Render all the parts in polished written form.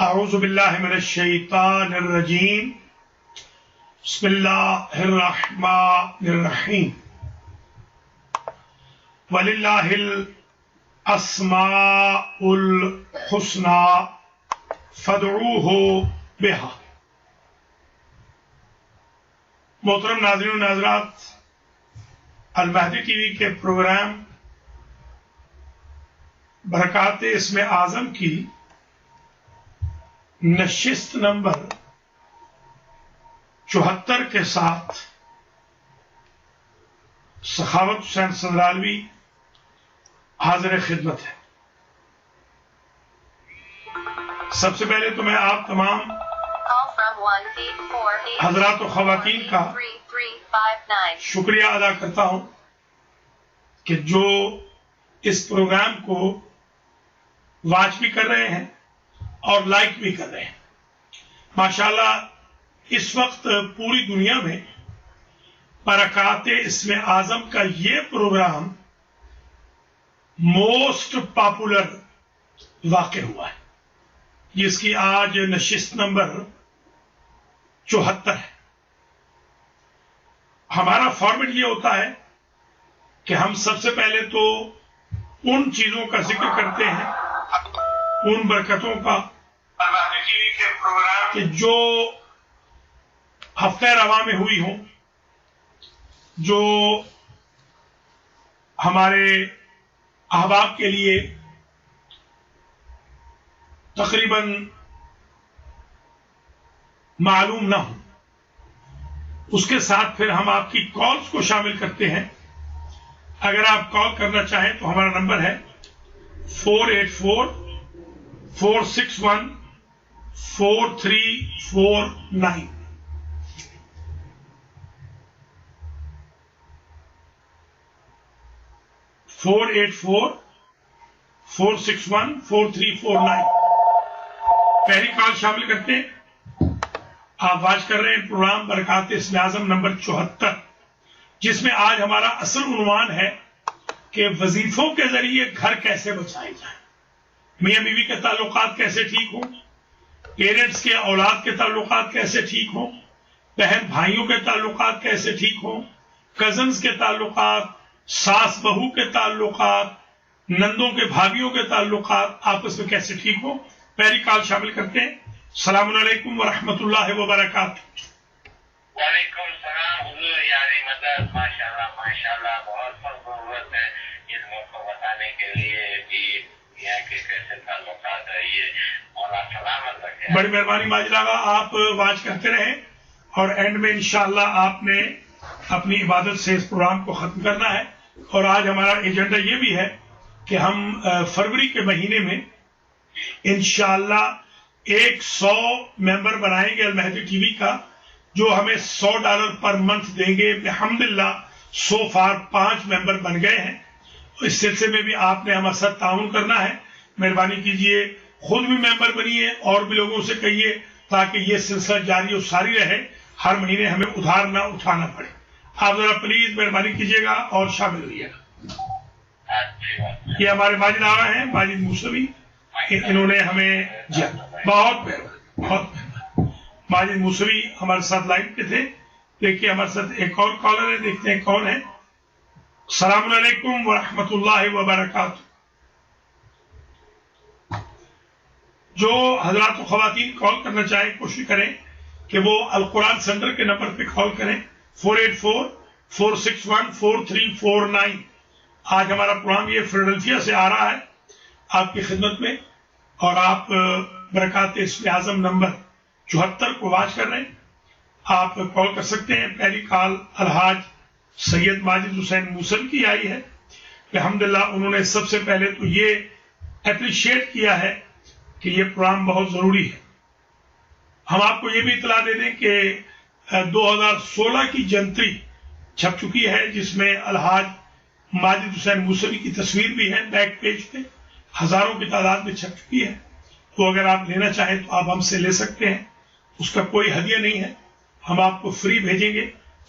اعوذ باللہ من الشیطان الرجیم بسم اللہ الرحمن الرحیم وَلِلَّهِ الْأَسْمَاءُ الْحُسْنَى فَادْعُوهُ بِهَا۔ محترم ناظرین و ناظرات، المہدی ٹی وی کے پروگرام برکات اسم اعظم کی نشست نمبر 74 کے ساتھ سخاوت حسین صدرالوی حاضر خدمت ہے۔ سب سے پہلے تو میں آپ تمام حضرات و خواتین کا شکریہ ادا کرتا ہوں کہ جو اس پروگرام کو واچ بھی کر رہے ہیں اور لائک بھی کر رہے ہیں۔ ماشاءاللہ اس وقت پوری دنیا میں برکات اسم اعظم کا یہ پروگرام موسٹ پاپولر واقع ہوا ہے، جس کی آج نشست نمبر 74 ہے۔ ہمارا فارمیٹ یہ ہوتا ہے کہ ہم سب سے پہلے تو ان چیزوں کا ذکر کرتے ہیں، ان برکتوں کا کہ جو ہفتہ رواں میں ہوئی ہوں، جو ہمارے احباب کے لیے تقریباً معلوم نہ ہو۔ اس کے ساتھ پھر ہم آپ کی کالز کو شامل کرتے ہیں۔ اگر آپ کال کرنا چاہیں تو ہمارا نمبر ہے 484-461-4349 484-461-4349 پہلی کال شامل کرتے ہیں۔ آپ واچ کر رہے ہیں پروگرام برکات اسم اعظم نمبر 74، جس میں آج ہمارا اصل عنوان ہے کہ وظیفوں کے ذریعے گھر کیسے بچائے جائیں، میاں بیوی کے تعلقات کیسے ٹھیک ہوں، پیرنٹس کے اولاد کے تعلقات کیسے ٹھیک ہوں، بہن بھائیوں کے تعلقات کیسے ٹھیک ہوں، کزنز کے تعلقات، ساس بہو کے تعلقات، نندوں کے بھابھیوں کے تعلقات آپس میں کیسے ٹھیک ہوں۔ پہلی کال شامل کرتے ہیں۔ السلام علیکم ورحمۃ اللہ وبرکاتہ۔ وعلیکم السلام حضور، یاری مدد، ماشاءاللہ ماشاءاللہ، بہت ضرورت ہے اس موقع بتانے کے لیے کہ یہاں کے کیسے تعلقات ہے، یہ مولا سلامت رکھے۔ بڑی مہربانی ماجد آغا، آپ واچ کرتے رہیں اور اینڈ میں انشاءاللہ آپ نے اپنی عبادت سے اس پروگرام کو ختم کرنا ہے۔ اور آج ہمارا ایجنڈا یہ بھی ہے کہ ہم فروری کے مہینے میں انشاءاللہ 100 ممبر بنائیں گے المہدی ٹی وی کا، جو ہمیں $100 پر منتھ دیں گے۔ الحمدللہ سو فار 5 ممبر بن گئے ہیں۔ اس سلسلے میں بھی آپ نے ہمارے ساتھ تعاون کرنا ہے۔ مہربانی کیجئے، خود بھی ممبر بنیے اور بھی لوگوں سے کہیے تاکہ یہ سلسلہ جاری و ساری رہے، ہر مہینے ہمیں ادھار نہ اٹھانا پڑے۔ آپ ذرا پلیز مہربانی کیجیے گا اور شامل ہوئیے گا۔ یہ ہمارے ماجد آغا ہیں، ماجد موسوی، انہوں نے ہمیں جی بہت مہربانی۔ ماجد موسوی ہمارے ساتھ لائن پہ تھے۔ دیکھیے ہمارے ساتھ ایک اور کالر ہے، دیکھتے ہیں کون ہے۔ السلام علیکم ورحمۃ اللہ وبرکاتہ۔ جو حضرات و خواتین کال کرنا چاہیں کوشش کریں کہ وہ القرآن سینٹر کے نمبر پہ کال کریں 484-461-4349۔ آج ہمارا پروگرام یہ فلڈلفیا سے آ رہا ہے آپ کی خدمت میں، اور آپ برکات اسم اعظم نمبر 74 کو واچ کر رہے ہیں۔ آپ کال کر سکتے ہیں۔ پہلی کال الحاج سید ماجد حسین موسل کی آئی ہے۔ الحمدللہ انہوں نے سب سے پہلے تو یہ اپریشیٹ کیا ہے کہ یہ پروگرام بہت ضروری ہے۔ ہم آپ کو یہ بھی اطلاع دے دیں کہ 2016 کی جنتری چھپ چکی ہے، جس میں الحاج ماجد حسین موسوی کی تصویر بھی ہے، بیک پیج پہ ہزاروں کی تعداد میں چھپ چکی ہے۔ تو اگر آپ لینا چاہیں تو آپ ہم سے لے سکتے ہیں، اس کا کوئی ہدیہ نہیں ہے، ہم آپ کو فری بھیجیں گے۔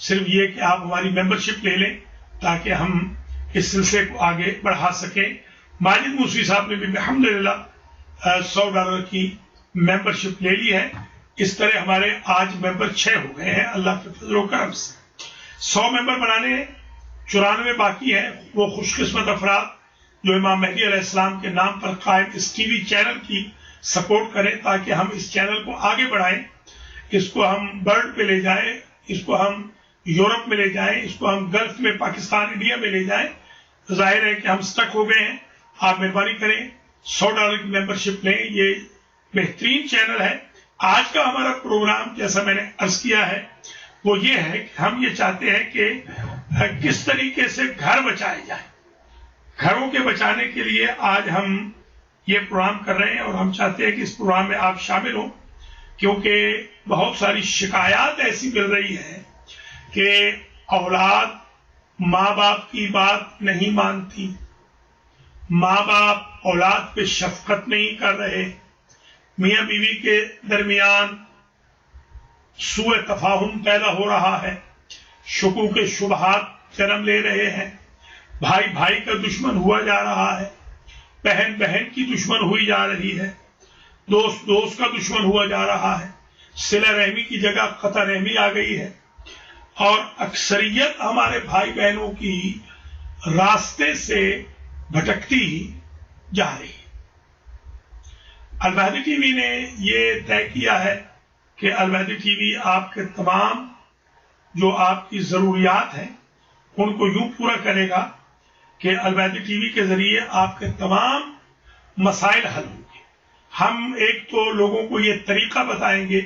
صرف یہ کہ آپ ہماری ممبرشپ لے لیں تاکہ ہم اس سلسلے کو آگے بڑھا سکیں۔ ماجد موسوی صاحب نے بھی الحمدللہ $100 کی ممبرشپ لے لی ہے. اس طرح ہمارے آج ممبر 6 ہو گئے ہیں اللہ کے فضل و کرم سے. 100 ممبر بنانے ہیں, 94 باقی ہیں. وہ خوش قسمت افراد جو امام مہدی علیہ السلام کے نام پر قائم اس ٹی وی چینل کی سپورٹ کریں تاکہ ہم اس چینل کو آگے بڑھائیں, اس کو ہم برڈ پہ لے جائیں, اس کو ہم یورپ میں لے جائیں, اس کو ہم گلف میں, پاکستان, انڈیا میں لے جائیں. ظاہر ہے کہ ہم سٹک ہو گئے ہیں. آپ مہربانی کریں $100 کی ممبرشپ لیں. یہ بہترین چینل ہے. آج کا ہمارا پروگرام جیسا میں نے عرض کیا ہے وہ یہ ہے کہ ہم یہ چاہتے ہیں کہ کس طریقے سے گھر بچائے جائیں. گھروں کے بچانے کے لیے آج ہم یہ پروگرام کر رہے ہیں اور ہم چاہتے ہیں کہ اس پروگرام میں آپ شامل ہوں, کیونکہ بہت ساری شکایات ایسی مل رہی ہیں کہ اولاد ماں باپ کی بات نہیں مانتی, ماں باپ اولاد پہ شفقت نہیں کر رہے, میاں بیوی کے درمیان سوء تفاہم پیدا ہو رہا ہے, شکوک شبہات جنم لے رہے ہیں, بھائی بھائی کا دشمن ہوا جا رہا ہے, بہن بہن کی دشمن ہوئی جا رہی ہے, دوست دوست کا دشمن ہوا جا رہا ہے, صلہ رحمی کی جگہ قطع رحمی آ گئی ہے, اور اکثریت ہمارے بھائی بہنوں کی راستے سے بھٹکتی ہی جا رہی ہے. المہدی ٹی وی نے یہ طے کیا ہے کہ المہدی ٹی وی آپ کے تمام جو آپ کی ضروریات ہیں ان کو یوں پورا کرے گا کہ المہدی ٹی وی کے ذریعے آپ کے تمام مسائل حل ہوں گے. ہم ایک تو لوگوں کو یہ طریقہ بتائیں گے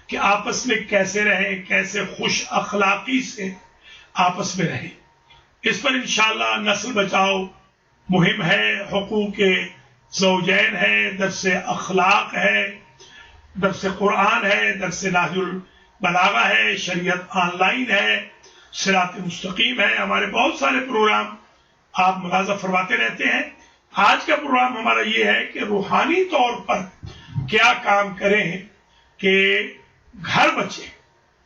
کہ آپس میں کیسے رہیں, کیسے خوش اخلاقی سے آپس میں رہیں. اس پر انشاءاللہ نسل بچاؤ مہم ہے, حقوق زوجین ہے, درس اخلاق ہے, درس قرآن ہے, درس نہج البلاغہ ہے, شریعت آن لائن ہے, صراط مستقیم ہے. ہمارے بہت سارے پروگرام آپ ملاحظہ فرماتے رہتے ہیں. آج کا پروگرام ہمارا یہ ہے کہ روحانی طور پر کیا کام کریں کہ گھر بچے,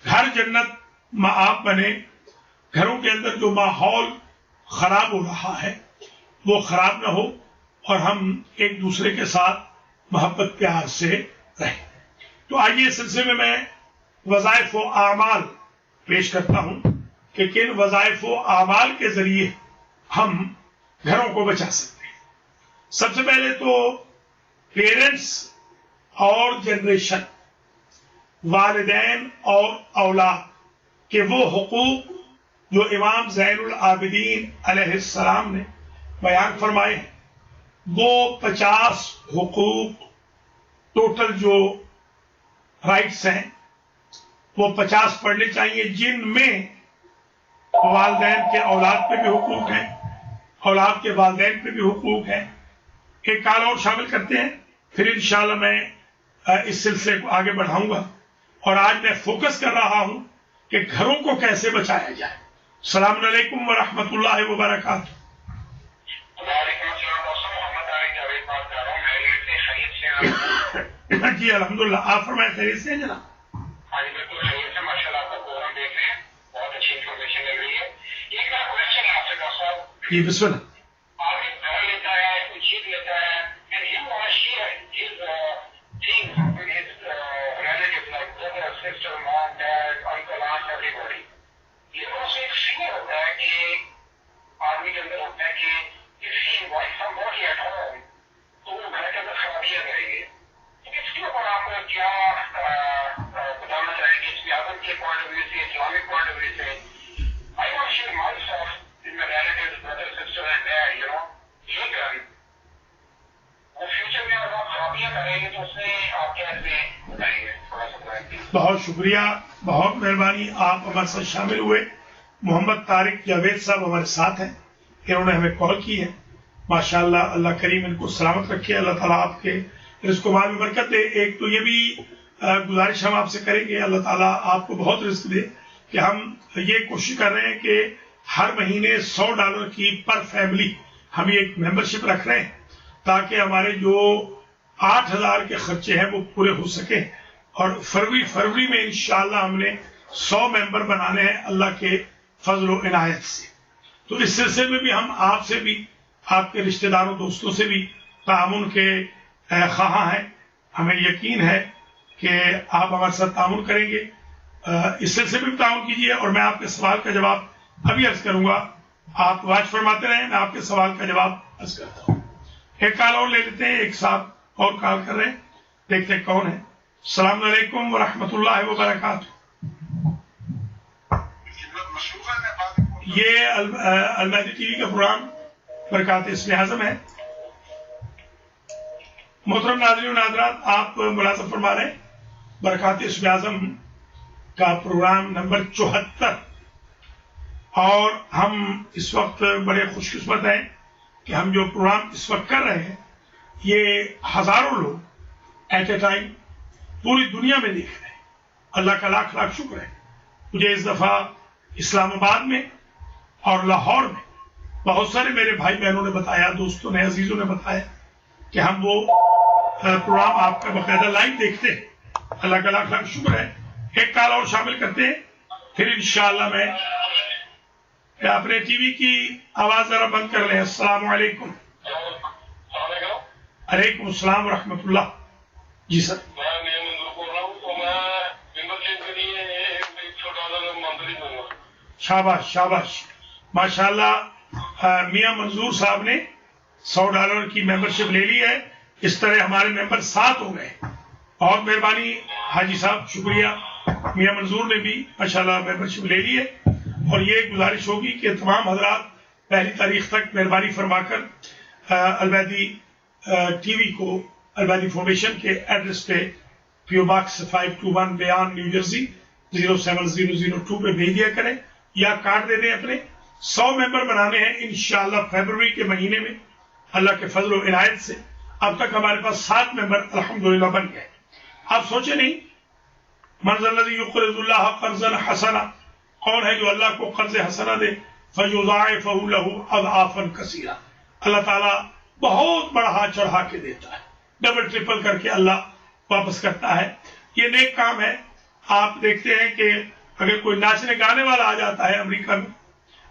گھر جنت مآب بنے, گھروں کے اندر جو ماحول خراب ہو رہا ہے وہ خراب نہ ہو اور ہم ایک دوسرے کے ساتھ محبت پیار سے رہیں. تو آئیے اس سلسلے میں وظائف و اعمال پیش کرتا ہوں کہ کن وظائف و اعمال کے ذریعے ہم گھروں کو بچا سکتے ہیں. سب سے پہلے تو پیرنٹس اور جنریشن, والدین اور اولاد کے وہ حقوق جو امام زین العابدین علیہ السلام نے بیان فرمائے ہیں, وہ 50 حقوق ٹوٹل جو رائٹس ہیں وہ 50 پڑھنے چاہیے, جن میں والدین کے اولاد پہ بھی حقوق ہیں, اولاد کے والدین پہ بھی حقوق ہیں. ایک کال اور شامل کرتے ہیں, پھر انشاءاللہ میں اس سلسلے کو آگے بڑھاؤں گا. اور آج میں فوکس کر رہا ہوں کہ گھروں کو کیسے بچایا جائے. السلام علیکم ورحمۃ اللہ وبرکاتہ. جی الحمدللہ, آپ فرمائیں خیریت سے ہیں جناب؟ ہاں جی بالکل خیریت سے, ماشاء اللہ آپ کا پروگرام دیکھ رہے ہیں, بہت اچھی انفارمیشن مل رہی ہے. ایک میرا کوشچن ہے آپ سے ڈاکٹر صاحب. جی بسم اللہ. آپ ایک گھر لیتا ہے, کوئی چیز لیتا ہے, and he or she is things with his relatives like brother, sister, mom, dad, uncle, aunt, everybody. یہ بہت سے ایک فیئر ہوتا ہے کہ آدمی کے اندر ہوتا ہے کہ if he invites somebody at home تو وہ گھر کے اندر خرابیاں کریں گے. اس کے اوپر آپ کیا بتانا چاہیں گے اسلام کے پوائنٹ آف ویو سے, اسلامک پوائنٹ آف ویو سے؟ I want to share myself with my relatives, brother, sister and dad, you know. لیکن وہ فیوچر میں اگر آپ خرابیاں کریں گے تو اس میں آپ کیا بتائیں گے تھوڑا سا؟ بہت شکریہ, بہت مہربانی, آپ ہمارے ساتھ شامل ہوئے. محمد طارق جاوید صاحب ہمارے ساتھ ہیں, انہوں نے ہمیں کال کی ہے. ماشاءاللہ, اللہ کریم ان کو سلامت رکھے, اللہ تعالیٰ آپ کے رزق و مال میں برکت دے. ایک تو یہ بھی گزارش ہم آپ سے کریں گے, اللہ تعالیٰ آپ کو بہت رزق دے, کہ ہم یہ کوشش کر رہے ہیں کہ ہر مہینے $100 کی پر فیملی ہم ایک ممبرشپ رکھ رہے ہیں تاکہ ہمارے جو 8,000 کے خرچے ہیں وہ پورے ہو سکیں. اور فروری میں انشاءاللہ ہم نے 100 ممبر بنانے ہیں اللہ کے فضل و عنایت سے. تو اس سلسلے میں بھی ہم آپ سے بھی, آپ کے رشتہ داروں دوستوں سے بھی تعاون کے خواہاں ہیں. ہمیں یقین ہے کہ آپ ہمارے ساتھ تعاون کریں گے. اس سلسلے میں بھی تعاون کیجیے. اور میں آپ کے سوال کا جواب ابھی عرض کروں گا. آپ واچ فرماتے رہیں, میں آپ کے سوال کا جواب عرض کرتا ہوں. ایک کال اور لے لیتے ہیں, ایک ساتھ اور کال کر رہے ہیں, دیکھتے ہیں کون ہے. السلام علیکم ورحمۃ اللہ وبرکاتہ. یہ المہدی ٹی وی کا پروگرام برکات اسم اعظم ہے. محترم ناظرین و ناظرات, آپ ملاحظہ فرما رہے ہیں برکات اسم اعظم کا پروگرام نمبر 74, اور ہم اس وقت بڑے خوش قسمت ہیں کہ ہم جو پروگرام اس وقت کر رہے ہیں یہ ہزاروں لوگ ایٹ اے ٹائم پوری دنیا میں دیکھ رہے ہیں. اللہ کا لاکھ لاکھ شکر ہے. مجھے اس دفعہ اسلام آباد میں اور لاہور میں بہت سارے میرے بھائی بہنوں نے بتایا, دوستوں نے, عزیزوں نے بتایا کہ ہم وہ پروگرام آپ کا باقاعدہ لائیو دیکھتے ہیں. اللہ کا لاکھ لاکھ شکر ہے. ایک کال اور شامل کرتے ہیں, پھر انشاءاللہ میں اپنے ٹی وی کی آواز ذرا بند کر لیں. السلام علیکم. علیکم السلام ورحمۃ اللہ. جی سر. شاباش شاباش, ماشاءاللہ. میاں منظور صاحب نے $100 کی ممبرشپ لے لی ہے. اس طرح ہمارے ممبر 7 ہو گئے. اور مہربانی حاجی صاحب, شکریہ. میاں منظور نے بھی ماشاءاللہ ممبرشپ لے لی ہے. اور یہ گزارش ہوگی کہ تمام حضرات 1 تاریخ تک مہربانی فرما کر المہدی ٹی وی کو المہدی فاؤنڈیشن کے ایڈریس پہ پیو باکس 521 بیان نیو جرسی 07002 پہ بھیج دیا کریں, یا کارڈ دے دیں اپنے. 100 ممبر بنانے ہیں انشاءاللہ فیبروری کے مہینے میں. اللہ کے فضل و عنایت سے اب تک ہمارے پاس 7 ممبر الحمدللہ بن گئے. آپ سوچیں نہیں, من ذا الذی یقرض اللہ قرضا حسنا, کون ہے جو اللہ کو قرض حسنا دے؟ فیضاعفہ لہ اضعافا کثیرا. اللہ تعالیٰ بہت بڑھا چڑھا کے دیتا ہے, ڈبل ٹرپل کر کے اللہ واپس کرتا ہے. یہ نیک کام ہے. آپ دیکھتے ہیں کہ اگر کوئی ناچنے گانے والا آ جاتا ہے امریکہ میں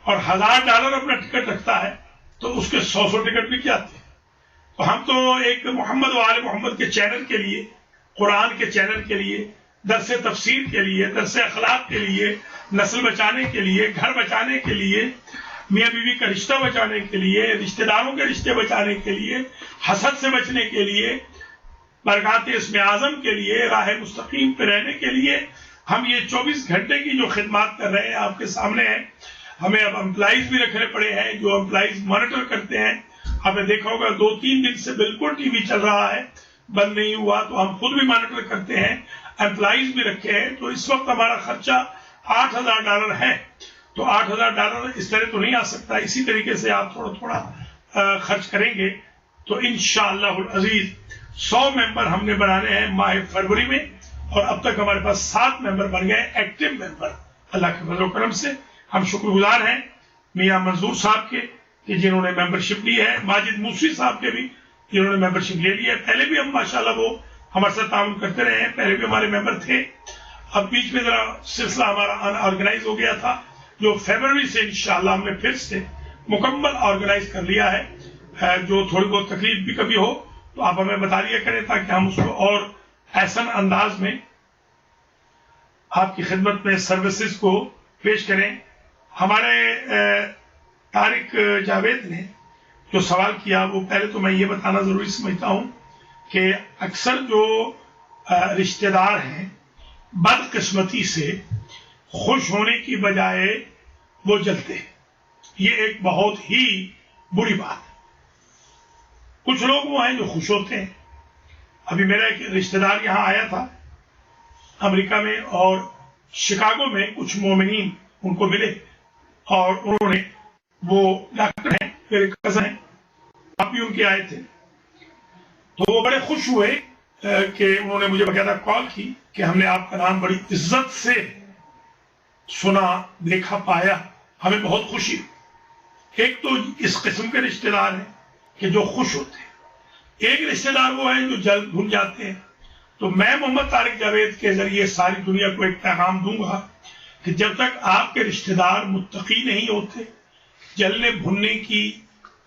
اور $1000 اپنا ٹکٹ رکھتا ہے تو اس کے 100 ٹکٹ بک جاتے ہیں. تو ہم تو ایک محمد و آل محمد کے چینل کے لیے, قرآن کے چینل کے لیے, درس تفسیر کے لیے, درس اخلاق کے لیے, نسل بچانے کے لیے, گھر بچانے کے لیے, میاں بیوی کا رشتہ بچانے کے لیے, رشتہ داروں کے رشتے بچانے کے لیے, حسد سے بچنے کے لیے, برکات اسم اعظم کے لیے, راہ مستقیم پہ رہنے کے لیے ہم یہ 24 گھنٹے کی جو خدمات کر رہے ہیں آپ کے سامنے ہیں. ہمیں اب امپلائیز بھی رکھنے پڑے ہیں جو امپلائیز مانیٹر کرتے ہیں. آپ نے دیکھا ہوگا 2-3 دن سے بالکل ٹی وی چل رہا ہے, بند نہیں ہوا, تو ہم خود بھی مانیٹر کرتے ہیں, امپلائیز بھی رکھے ہیں. تو اس وقت ہمارا خرچہ $8000 ہے. تو $8000 اس طرح تو نہیں آ سکتا. اسی طریقے سے آپ تھوڑا تھوڑا خرچ کریں گے تو انشاءاللہ العزیز 100 ممبر ہم نے بنانے ہیں ماہ فروری میں. اور اب تک ہمارے پاس 7 ممبر بن گئے, ایکٹیو ممبر. اللہ کے فضل و کرم سے ہم شکر گزار ہیں میاں منظور صاحب کے کہ جنہوں نے ممبرشپ لی ہے, ماجد موسوی صاحب کے بھی جنہوں نے ممبرشپ لے لی ہے. پہلے بھی ہم ماشاءاللہ وہ ہمارے ساتھ تعاون کرتے رہے ہیں, پہلے بھی ہمارے ممبر تھے. اب بیچ میں ذرا سلسلہ ہمارا آرگنائز ہو گیا تھا, جو فیبروری سے انشاءاللہ ہم نے پھر سے مکمل آرگنائز کر لیا ہے. جو تھوڑی بہت تکلیف بھی کبھی ہو تو آپ ہمیں بتا دیا کریں تاکہ ہم اس کو اور احسن انداز میں آپ کی خدمت میں سروسز کو پیش کریں. ہمارے طارق جاوید نے جو سوال کیا, وہ پہلے تو میں یہ بتانا ضروری سمجھتا ہوں کہ اکثر جو رشتہ دار ہیں بدقسمتی سے خوش ہونے کی بجائے وہ جلتے ہیں. یہ ایک بہت ہی بری بات ہے. کچھ لوگ وہ ہیں جو خوش ہوتے ہیں. ابھی میرا ایک رشتہ دار یہاں آیا تھا امریکہ میں, اور شکاگو میں کچھ مومنین ان کو ملے اور انہوں نے, وہ ڈاکٹر ہیں, میرے کزن ہیں, آپ بھی ان کے آئے تھے, تو وہ بڑے خوش ہوئے کہ انہوں نے مجھے باقاعدہ کال کی کہ ہم نے آپ کا نام بڑی عزت سے سنا, دیکھا, پایا, ہمیں بہت خوشی. ایک تو اس قسم کے رشتہ دار ہیں کہ جو خوش ہوتے ہیں, ایک رشتہ دار وہ ہیں جو جلد بھول جاتے ہیں. تو میں محمد طارق جاوید کے ذریعے ساری دنیا کو ایک پیغام دوں گا کہ جب تک آپ کے رشتہ دار متقی نہیں ہوتے, جلنے بھولنے کی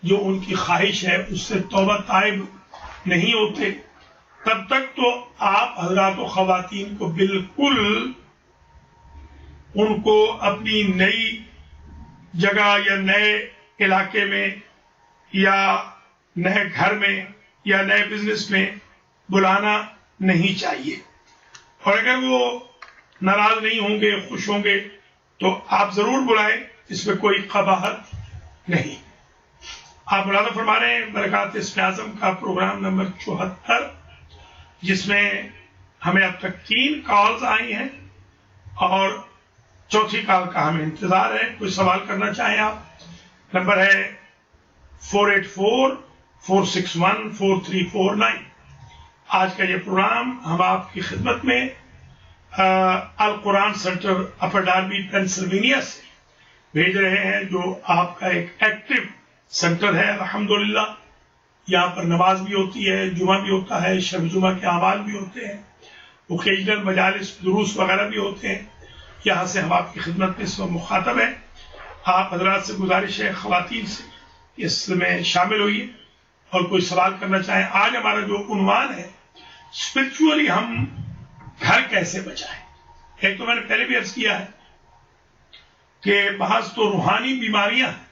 جو ان کی خواہش ہے اس سے توبہ تائب نہیں ہوتے, تب تک تو آپ حضرات و خواتین کو بالکل ان کو اپنی نئی جگہ یا نئے علاقے میں یا نئے گھر میں یا نئے بزنس میں بلانا نہیں چاہیے، اور اگر وہ ناراض نہیں ہوں گے، خوش ہوں گے تو آپ ضرور بلائیں، اس میں کوئی قباحت نہیں۔ آپ ملاحظہ فرما رہے ہیں برکات اسم اعظم کا پروگرام نمبر 74، جس میں ہمیں اب تک 3 کالز آئی ہیں اور چوتھی کال کا ہمیں انتظار ہے۔ کوئی سوال کرنا چاہیں آپ، نمبر ہے 484-461-4349۔ آج کا یہ پروگرام ہم آپ کی خدمت میں القرآن سینٹر اپر ڈاربی پینسلوینیا سے بھیج رہے ہیں، جو آپ کا ایک ایکٹیو سینٹر ہے الحمدللہ۔ یہاں پر نماز بھی ہوتی ہے، جمعہ بھی ہوتا ہے، شب جمعہ کے اعمال بھی ہوتے ہیں، اوکیجنل مجالس دروس وغیرہ بھی ہوتے ہیں۔ یہاں سے ہم آپ کی خدمت میں اس وقت مخاطب ہیں۔ آپ حضرات سے گزارش ہے، خواتین سے اس میں شامل ہوئیے اور کوئی سوال کرنا چاہیں۔ آج ہمارا جو عنوان ہے، اسپرچولی ہم گھر کیسے بچائیں۔ ایک تو میں نے پہلے بھی عرض کیا ہے کہ بعض تو روحانی بیماریاں ہیں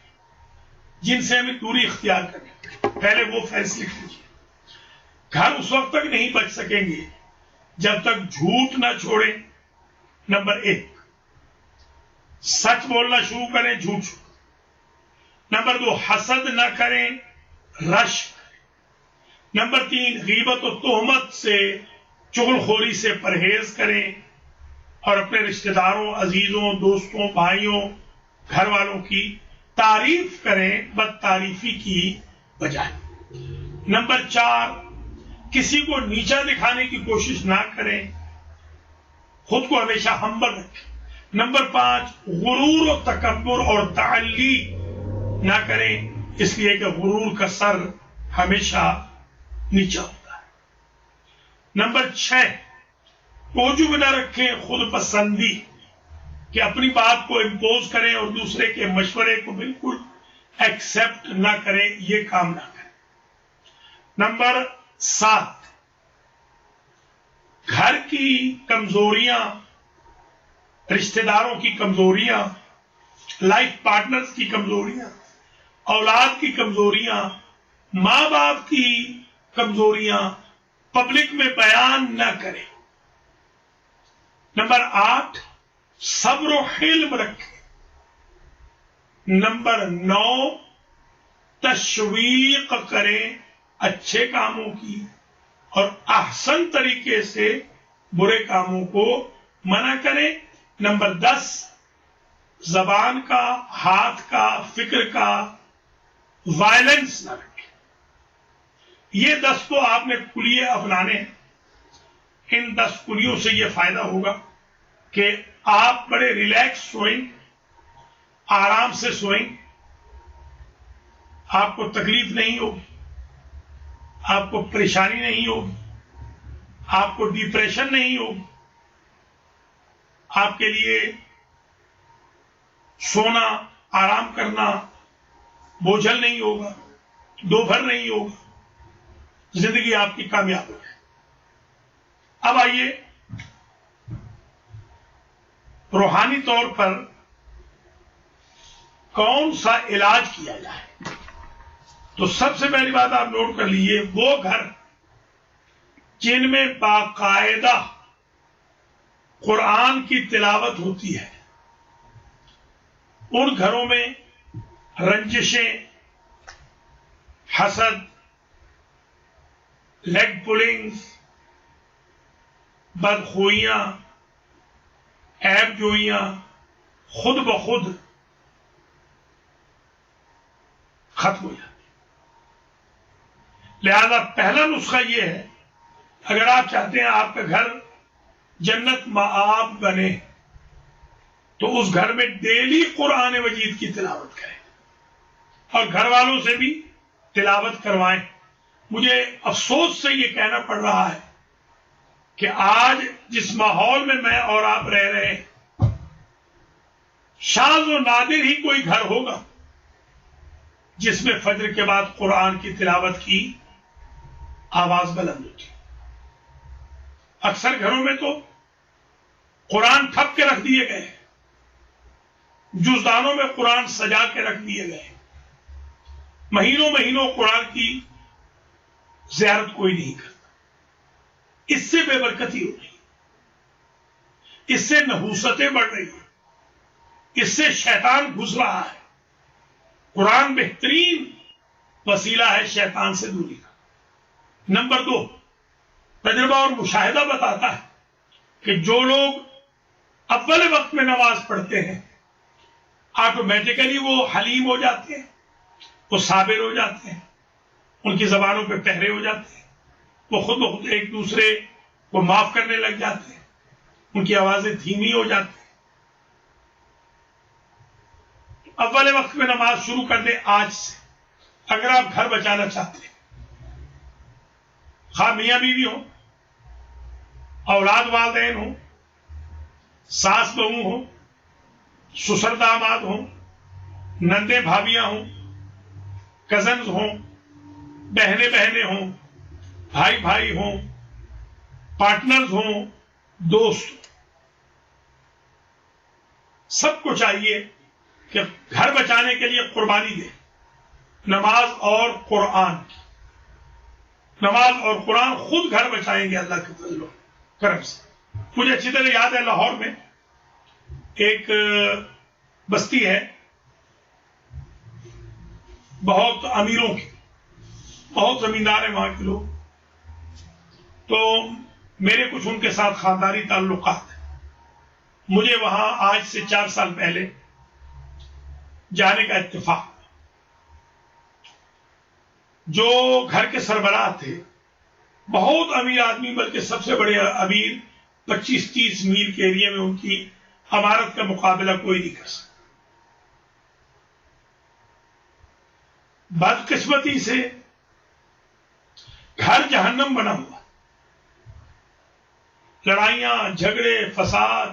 جن سے ہمیں دوری اختیار کرنی، پہلے وہ فیصلے کیجیے۔ گھر اس وقت تک نہیں بچ سکیں گے جب تک جھوٹ نہ چھوڑیں، نمبر 1، سچ بولنا شروع کریں، جھوٹ چھوڑیں۔ نمبر 2، حسد نہ کریں، رش کریں۔ نمبر 3، غیبت و تہمت سے، چغلخوری سے پرہیز کریں اور اپنے رشتہ داروں، عزیزوں، دوستوں، بھائیوں، گھر والوں کی تعریف کریں بد تعریفی کی بجائے۔ نمبر 4، کسی کو نیچا دکھانے کی کوشش نہ کریں، خود کو ہمیشہ ہمبل رکھیں۔ نمبر 5، غرور و تکبر اور تعلی نہ کریں، اس لیے کہ غرور کا سر ہمیشہ نیچا ہوتا ہے۔ نمبر 6، تعجب نہ رکھیں، خود پسندی کہ اپنی بات کو امپوز کریں اور دوسرے کے مشورے کو بالکل ایکسپٹ نہ کریں، یہ کام نہ کریں۔ نمبر 7، گھر کی کمزوریاں، رشتہ داروں کی کمزوریاں، لائف پارٹنرز کی کمزوریاں، اولاد کی کمزوریاں، ماں باپ کی کمزوریاں پبلک میں بیان نہ کریں۔ نمبر 8، صبر و حلم رکھیں۔ نمبر 9، تشویق کریں اچھے کاموں کی اور احسن طریقے سے برے کاموں کو منع کریں۔ نمبر 10، زبان کا، ہاتھ کا، فکر کا وائلنس نہ رکھیں۔ یہ 10 تو آپ نے کلیے اپنانے ہیں۔ ان 10 کلیوں سے یہ فائدہ ہوگا کہ آپ بڑے ریلیکس سوئیں، آرام سے سوئیں، آپ کو تکلیف نہیں ہوگی، آپ کو پریشانی نہیں ہوگی، آپ کو ڈپریشن نہیں ہوگی، آپ کے لیے سونا، آرام کرنا بوجھل نہیں ہوگا، دوپہر نہیں ہوگا، زندگی آپ کی کامیاب ہوگی۔ اب آئیے روحانی طور پر کون سا علاج کیا جائے، تو سب سے پہلی بات آپ نوٹ کر لیجیے، وہ گھر جن میں باقاعدہ قرآن کی تلاوت ہوتی ہے، ان گھروں میں رنجشیں، حسد، لیگ پولنگز، بدخوئیاں، عیب جوئیاں خود بخود ختم ہو جاتی۔ لہذا پہلا نسخہ یہ ہے، اگر آپ چاہتے ہیں آپ کا گھر جنت مآب بنے تو اس گھر میں ڈیلی قرآن مجید کی تلاوت کریں اور گھر والوں سے بھی تلاوت کروائیں۔ مجھے افسوس سے یہ کہنا پڑ رہا ہے کہ آج جس ماحول میں اور آپ رہ رہے ہیں، شاذ و نادر ہی کوئی گھر ہوگا جس میں فجر کے بعد قرآن کی تلاوت کی آواز بلند ہوتی۔ اکثر گھروں میں تو قرآن ٹھپ کے رکھ دیے گئے، جزدانوں میں قرآن سجا کے رکھ دیے گئے، مہینوں مہینوں قرآن کی زیارت کوئی نہیں کرتا۔ اس سے بے برکتی ہو رہی، اس سے نحوستیں بڑھ رہی ہیں، اس سے شیطان گھس رہا ہے۔ قرآن بہترین وسیلہ ہے شیطان سے دوری کا۔ نمبر 2، تجربہ اور مشاہدہ بتاتا ہے کہ جو لوگ اول وقت میں نماز پڑھتے ہیں آٹومیٹیکلی وہ حلیم ہو جاتے ہیں، وہ صابر ہو جاتے ہیں، ان کی زبانوں پہ پہرے ہو جاتے ہیں، وہ خود بخود ایک دوسرے کو معاف کرنے لگ جاتے ہیں، ان کی آوازیں دھیمی ہو جاتی ہیں۔ اول وقت میں نماز شروع کر دیں آج سے، اگر آپ گھر بچانا چاہتے ہیں، خواہ میاں بیوی ہوں، اولاد والدین ہوں، ساس بہو ہوں، سسر داماد ہوں، نندے بھابیاں ہوں، کزنز ہوں، بہنیں ہوں، بھائی ہوں، پارٹنرز ہوں، دوست، سب کو چاہیے کہ گھر بچانے کے لیے قربانی دے۔ نماز اور قرآن خود گھر بچائیں گے اللہ کے فضل و کرم سے۔ مجھے اچھی طرح یاد ہے، لاہور میں ایک بستی ہے بہت امیروں کی، بہت زمیندار ہیں وہاں کے لوگ، تو میرے کچھ ان کے ساتھ خاندانی تعلقات ہیں۔ مجھے وہاں آج سے 4 سال پہلے جانے کا اتفاق۔ جو گھر کے سربراہ تھے، بہت امیر آدمی، بلکہ سب سے بڑے امیر، 25-30 میل کے ایریا میں ان کی عمارت کا مقابلہ کوئی نہیں کر سکتا۔ بدقسمتی سے گھر جہنم بنا ہوا، لڑائیاں، جھگڑے، فساد،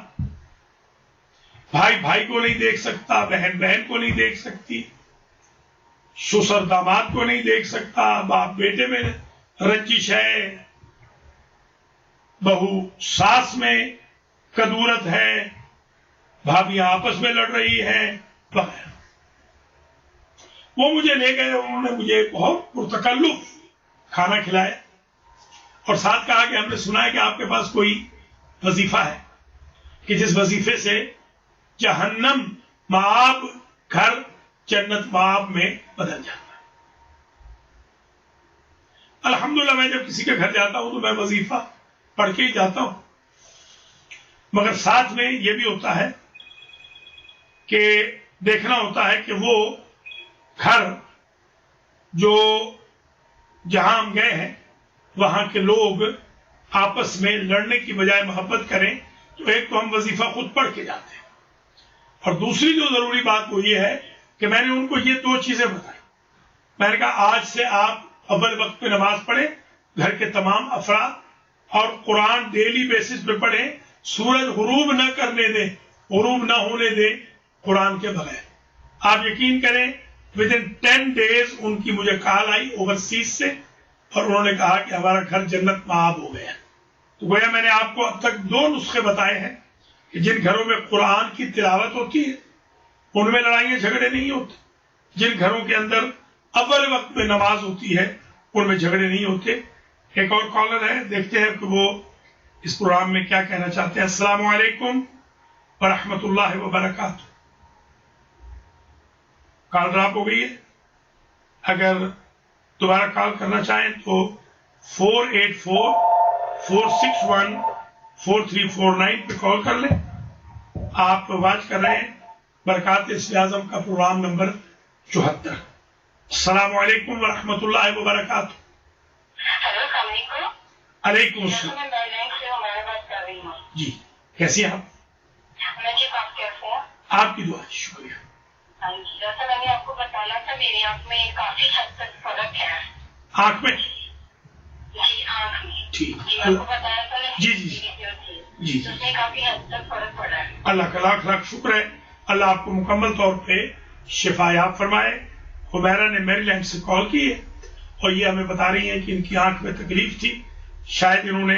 بھائی کو نہیں دیکھ سکتا، بہن کو نہیں دیکھ سکتی، سسر داماد کو نہیں دیکھ سکتا، باپ بیٹے میں رنجش ہے، بہو ساس میں کدورت ہے، بھابیاں آپس میں لڑ رہی ہیں وغیرہ۔ وہ مجھے لے گئے، انہوں نے مجھے بہت پرتکلف کھانا کھلایا اور ساتھ کہا کہ ہم نے سنا ہے کہ آپ کے پاس کوئی وظیفہ ہے کہ جس وظیفے سے جہنم مآب گھر جنت مآب میں بدل جاتا ہے۔ الحمدللہ میں جب کسی کے گھر جاتا ہوں تو میں وظیفہ پڑھ کے ہی جاتا ہوں، مگر ساتھ میں یہ بھی ہوتا ہے کہ دیکھنا ہوتا ہے کہ وہ گھر جو جہاں ہم گئے ہیں وہاں کے لوگ آپس میں لڑنے کی بجائے محبت کریں۔ تو ایک تو ہم وظیفہ خود پڑھ کے جاتے ہیں، اور دوسری جو ضروری بات وہ یہ ہے کہ میں نے ان کو یہ 2 چیزیں بتائی۔ میں نے کہا آج سے آپ اول وقت پہ نماز پڑھیں، گھر کے تمام افراد، اور قرآن ڈیلی بیسس پہ پڑھیں، سورج غروب نہ کرنے دیں، غروب نہ ہونے دیں قرآن کے بغیر۔ آپ یقین کریں within 10 days ان کی مجھے کال آئی اوورسیز سے، اور انہوں نے کہا کہ ہمارا گھر جنت مآب ہو گیا۔ تو گویا میں نے آپ کو اب تک 2 نسخے بتائے ہیں کہ جن گھروں میں قرآن کی تلاوت ہوتی ہے ان میں لڑائیاں جھگڑے نہیں ہوتے، جن گھروں کے اندر اول وقت میں نماز ہوتی ہے ان میں جھگڑے نہیں ہوتے۔ ایک اور کالر ہے، دیکھتے ہیں کہ وہ اس پروگرام میں کیا کہنا چاہتے ہیں۔ السلام علیکم ورحمۃ اللہ وبرکاتہ۔ کال ڈراپ ہو گئی ہے، اگر دوبارہ کال کرنا چاہیں تو 484-461-4349 پہ کال کر لیں۔ آپ واچ کر رہے ہیں برکات اسم اعظم کا پروگرام نمبر 74۔ السلام علیکم ورحمۃ اللہ وبرکاتہ۔ علیکم السلام۔ جی کیسی ہیں آپ؟ آپ کی دعا، شکریہ۔ جیسا میں نے آپ کو بتانا تھا، میری آنکھ میں کافی حد تک فرق ہے۔ آنکھ میں؟ جی آنکھ میں۔ ٹھیک، آپ کو بتایا تھا جی اس میں کافی حد تک فرق پڑا ہے۔ اللہ کا لاکھ لاکھ شکر ہے، اللہ آپ کو مکمل طور پہ شفا یاب فرمائے۔ حمیرہ نے میری لینڈ سے کال کی ہے اور یہ ہمیں بتا رہی ہیں کہ ان کی آنکھ میں تکلیف تھی، شاید انہوں نے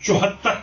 74।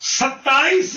27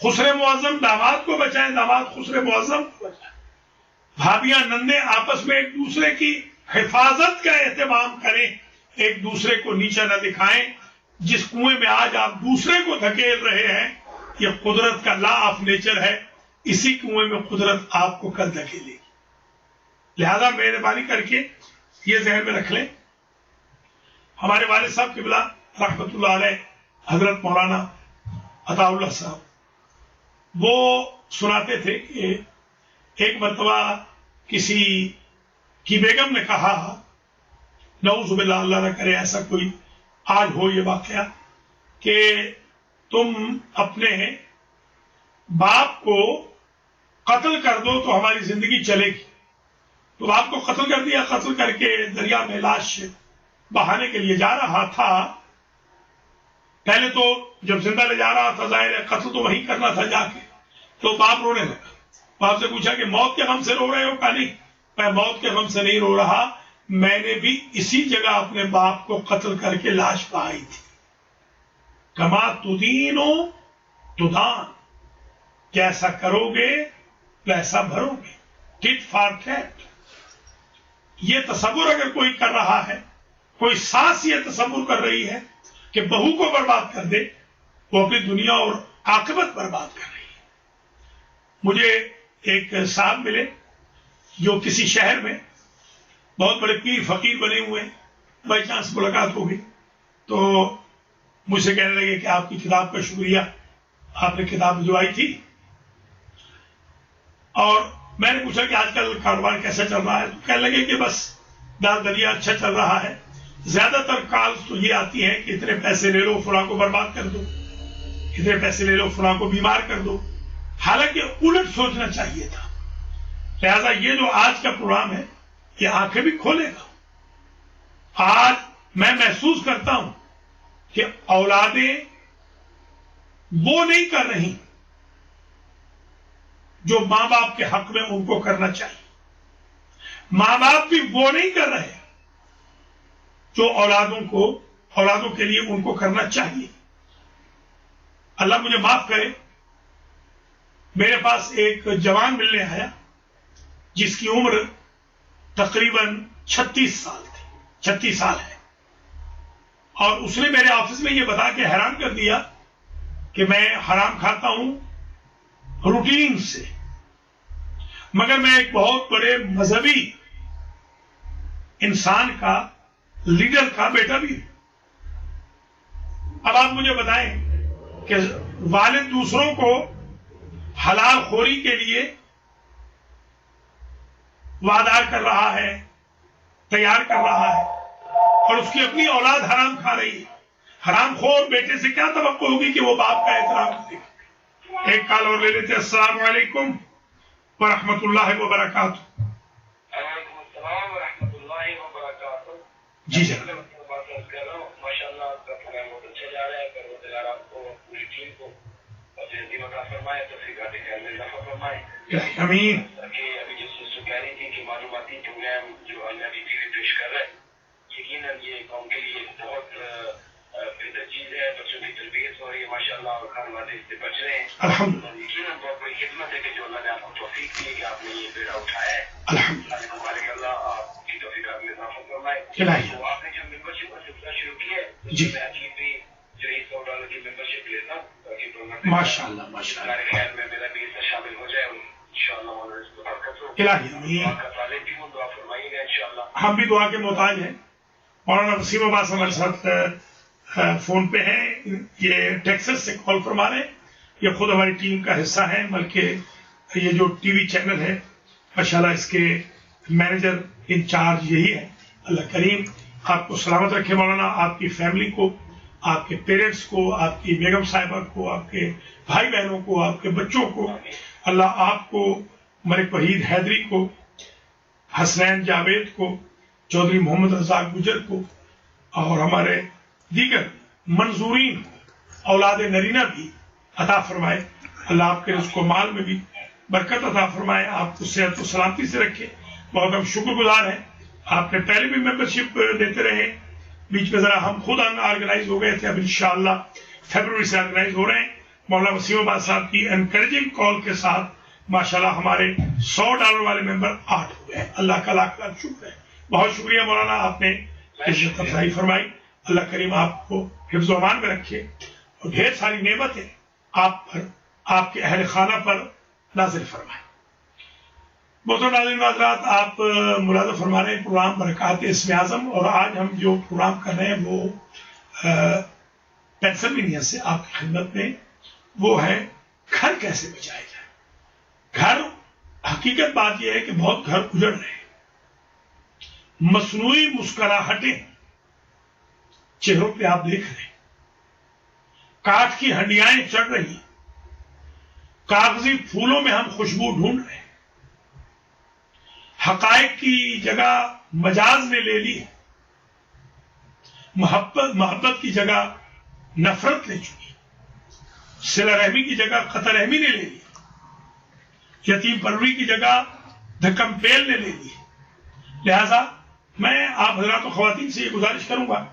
خسر معظم داماد کو بچائیں، داماد خسر معظم کو بچائیں، بھابیاں نندے آپس میں ایک دوسرے کی حفاظت کا اہتمام کریں، ایک دوسرے کو نیچا نہ دکھائیں۔ جس کنویں میں آج آپ دوسرے کو دھکیل رہے ہیں یہ قدرت کا لا آف نیچر ہے، اسی کنویں میں قدرت آپ کو کل دھکیلے گی۔ لہذا مہربانی کر کے یہ ذہن میں رکھ لیں۔ ہمارے والد صاحب قبلہ رحمۃ اللہ علیہ حضرت مولانا عطا اللہ صاحب وہ سناتے تھے کہ ایک مرتبہ کسی کی بیگم نے کہا، نعوذ باللہ اللہ نہ کرے ایسا کوئی آج ہو یہ واقعہ، کہ تم اپنے باپ کو قتل کر دو تو ہماری زندگی چلے گی۔ تو باپ کو قتل کر دیا، قتل کر کے دریا میں لاش بہانے کے لیے جا رہا تھا۔ پہلے تو جب زندہ لے جا رہا تھا ظاہر ہے قتل تو وہیں کرنا تھا جا کے، تو باپ رونے لگا۔ باپ سے پوچھا کہ موت کے غم سے رو رہے ہو؟ کہا نہیں، میں موت کے غم سے نہیں رو رہا، میں نے بھی اسی جگہ اپنے باپ کو قتل کر کے لاش پائی تھی۔ کما تدینو تدان، جیسا کرو گے ویسا بھرو گے، ٹٹ فار ٹیٹ۔ یہ تصور اگر کوئی کر رہا ہے، کوئی ساس یہ تصور کر رہی ہے کہ بہو کو برباد کر دے، وہ اپنی دنیا اور عاقبت برباد کر رہی ہے۔ مجھے ایک صاحب ملے جو کسی شہر میں بہت بڑے پیر فقیر بنے ہوئے، بائی چانس ملاقات ہو گئی تو مجھ سے کہنے لگے کہ آپ کی کتاب کا شکریہ، آپ نے کتاب جو آئی تھی۔ اور میں نے پوچھا کہ آج کل کاروبار کیسا چل رہا ہے؟ تو کہنے لگے کہ بس دار دریا اچھا چل رہا ہے، زیادہ تر کالز تو یہ آتی ہیں کہ اتنے پیسے لے لو فلاں کو برباد کر دو، اتنے پیسے لے لو فلاں کو بیمار کر دو۔ حالانکہ الٹ سوچنا چاہیے تھا۔ لہذا یہ جو آج کا پروگرام ہے یہ آنکھیں بھی کھولے گا۔ آج میں محسوس کرتا ہوں کہ اولادیں وہ نہیں کر رہی جو ماں باپ کے حق میں ان کو کرنا چاہیے، ماں باپ بھی وہ نہیں کر رہے جو اولادوں کے لیے ان کو کرنا چاہیے۔ اللہ مجھے معاف کرے، میرے پاس ایک جوان ملنے آیا جس کی عمر تقریباً 36 سال تھی، 36 سال ہے، اور اس نے میرے آفس میں یہ بتا کے حیران کر دیا کہ میں حرام کھاتا ہوں روٹین سے، مگر میں ایک بہت بڑے مذہبی انسان کا، لیڈر کا بیٹا بھی ہوں۔ اب آپ مجھے بتائیں کہ والد دوسروں کو حلال خوری کے لیے وعدہ کر رہا ہے، تیار کر رہا ہے، اور اس کی اپنی اولاد حرام کھا رہی ہے۔ حرام خور بیٹے سے کیا توقع ہوگی کہ وہ باپ کا احترام کرے گا؟ ایک کال اور لے لیتے ہیں۔ السلام علیکم ورحمۃ اللہ وبرکاتہ۔ وعلیکم السلام ورحمۃ اللہ وبرکاتہ۔ جی جناب، ماشاء اللہ آپ کا پروگرام بہت اچھا جا رہا ہے، پروردگار آپ کو پوری ٹیم کو اور زندگی میں فرمائے، توفیق عطا فرمائے۔ امین۔ ابھی جو سسٹر کہہ رہی تھی کہ معلوماتی پروگرام جو اللہ ٹی وی پیش کر رہا ہے، یقیناً یہ قوم کے لیے بہت بہتر چیز ہے، بچوں کی تربیت ہو رہی ہے ماشاء اللہ، اور کھانے والے اس سے بچ رہے ہیں الحمدللہ، یقیناً بہت بڑی خدمت ہے کہ جو اللہ نے آپ کو توفیق دی کہ آپ نے یہ بیڑا اٹھایا ہے۔ الحمدللہ، مبارک اللہ آپ کی توفیق آپ میں اضافہ فرمائے۔ الہی، تو آپ نے جو ممبرشپ کا سلسلہ شروع کیا ہے، جی، میں عجیب بھی جو $100 کی ممبرشپ لیتا ہوں تاکہ پروگرام ماشاء اللہ، ماشاء اللہ، میرے خیال میں میرا بھی اس میں شامل ہو جائے، اور انشاءاللہ اور اس کو برکت ہو۔ الہی امین۔ آپ کا طالب بھی ہوں، دعا فرمائیے گا انشاءاللہ۔ ہم بھی دعا کے محتاج ہیں۔ مولانا وسیم عباس ہمارے ساتھ فون پہ ہیں، یہ ٹیکسس سے کال فرما رہے ہیں، یہ خود ہماری ٹیم کا حصہ ہیں، بلکہ یہ جو ٹی وی چینل ہے ماشاءاللہ اس کے مینیجر انچارج یہی ہے۔ اللہ کریم آپ کو سلامت رکھے مولانا، آپ کی فیملی کو، آپ کے پیرنٹس کو، آپ کی بیگم صاحبہ کو، آپ کے بھائی بہنوں کو، آپ کے بچوں کو، اللہ آپ کو، ملک وحید حیدری کو، حسنین جاوید کو، چودھری محمد رزاق گجر کو، اور ہمارے دیگر منظورین اولاد نرینہ بھی عطا فرمائے۔ اللہ آپ کے رزق و مال میں بھی برکت عطا فرمائے، آپ کو صحت و سلامتی سے رکھے۔ بہت ہم شکر گزار ہیں، آپ نے پہلے بھی ممبرشپ دیتے رہے، بیچ میں ذرا ہم خود آرگنائز ہو گئے تھے، اب انشاءاللہ فیبروری سے آرگنائز ہو رہے ہیں۔ مولانا وسیم آباد صاحب کی انکریجنگ کال کے ساتھ ماشاءاللہ ہمارے $100 والے ممبر 8 ہوئے ہیں. اللہ کا لاکھ لاکھ شکر ہے. بہت شکریہ مولانا, آپ نے عزت افزائی فرمائی. اللہ کریم آپ کو حفظ و امان میں رکھے اور ڈھیر ساری نعمتیں آپ پر, آپ کے اہل خانہ پر نازل فرمائے. محترم ناظرین و حضرات, آپ ملاحظہ فرما رہے ہیں پروگرام برکات اسم اعظم, اور آج ہم جو پروگرام کر رہے ہیں وہ پینسلوینیا سے آپ کی خدمت میں, وہ ہے گھر کیسے بچائے جائے. گھر, حقیقت بات یہ ہے کہ بہت گھر اجڑ رہے ہیں, مصنوعی مسکراہٹیں چہروں پہ آپ دیکھ رہے ہیں, کاٹ کی ہنڈیائیں چڑھ رہی ہیں, کاغذی پھولوں میں ہم خوشبو ڈھونڈ رہے ہیں, حقائق کی جگہ مجاز نے لے لی ہے, محبت کی جگہ نفرت لے چکی, صلہ رحمی کی جگہ قطع رحمی نے لے لی, یتیم پروری کی جگہ دھکم پیل نے لے لی. لہذا میں آپ حضرات و خواتین سے یہ گزارش کروں گا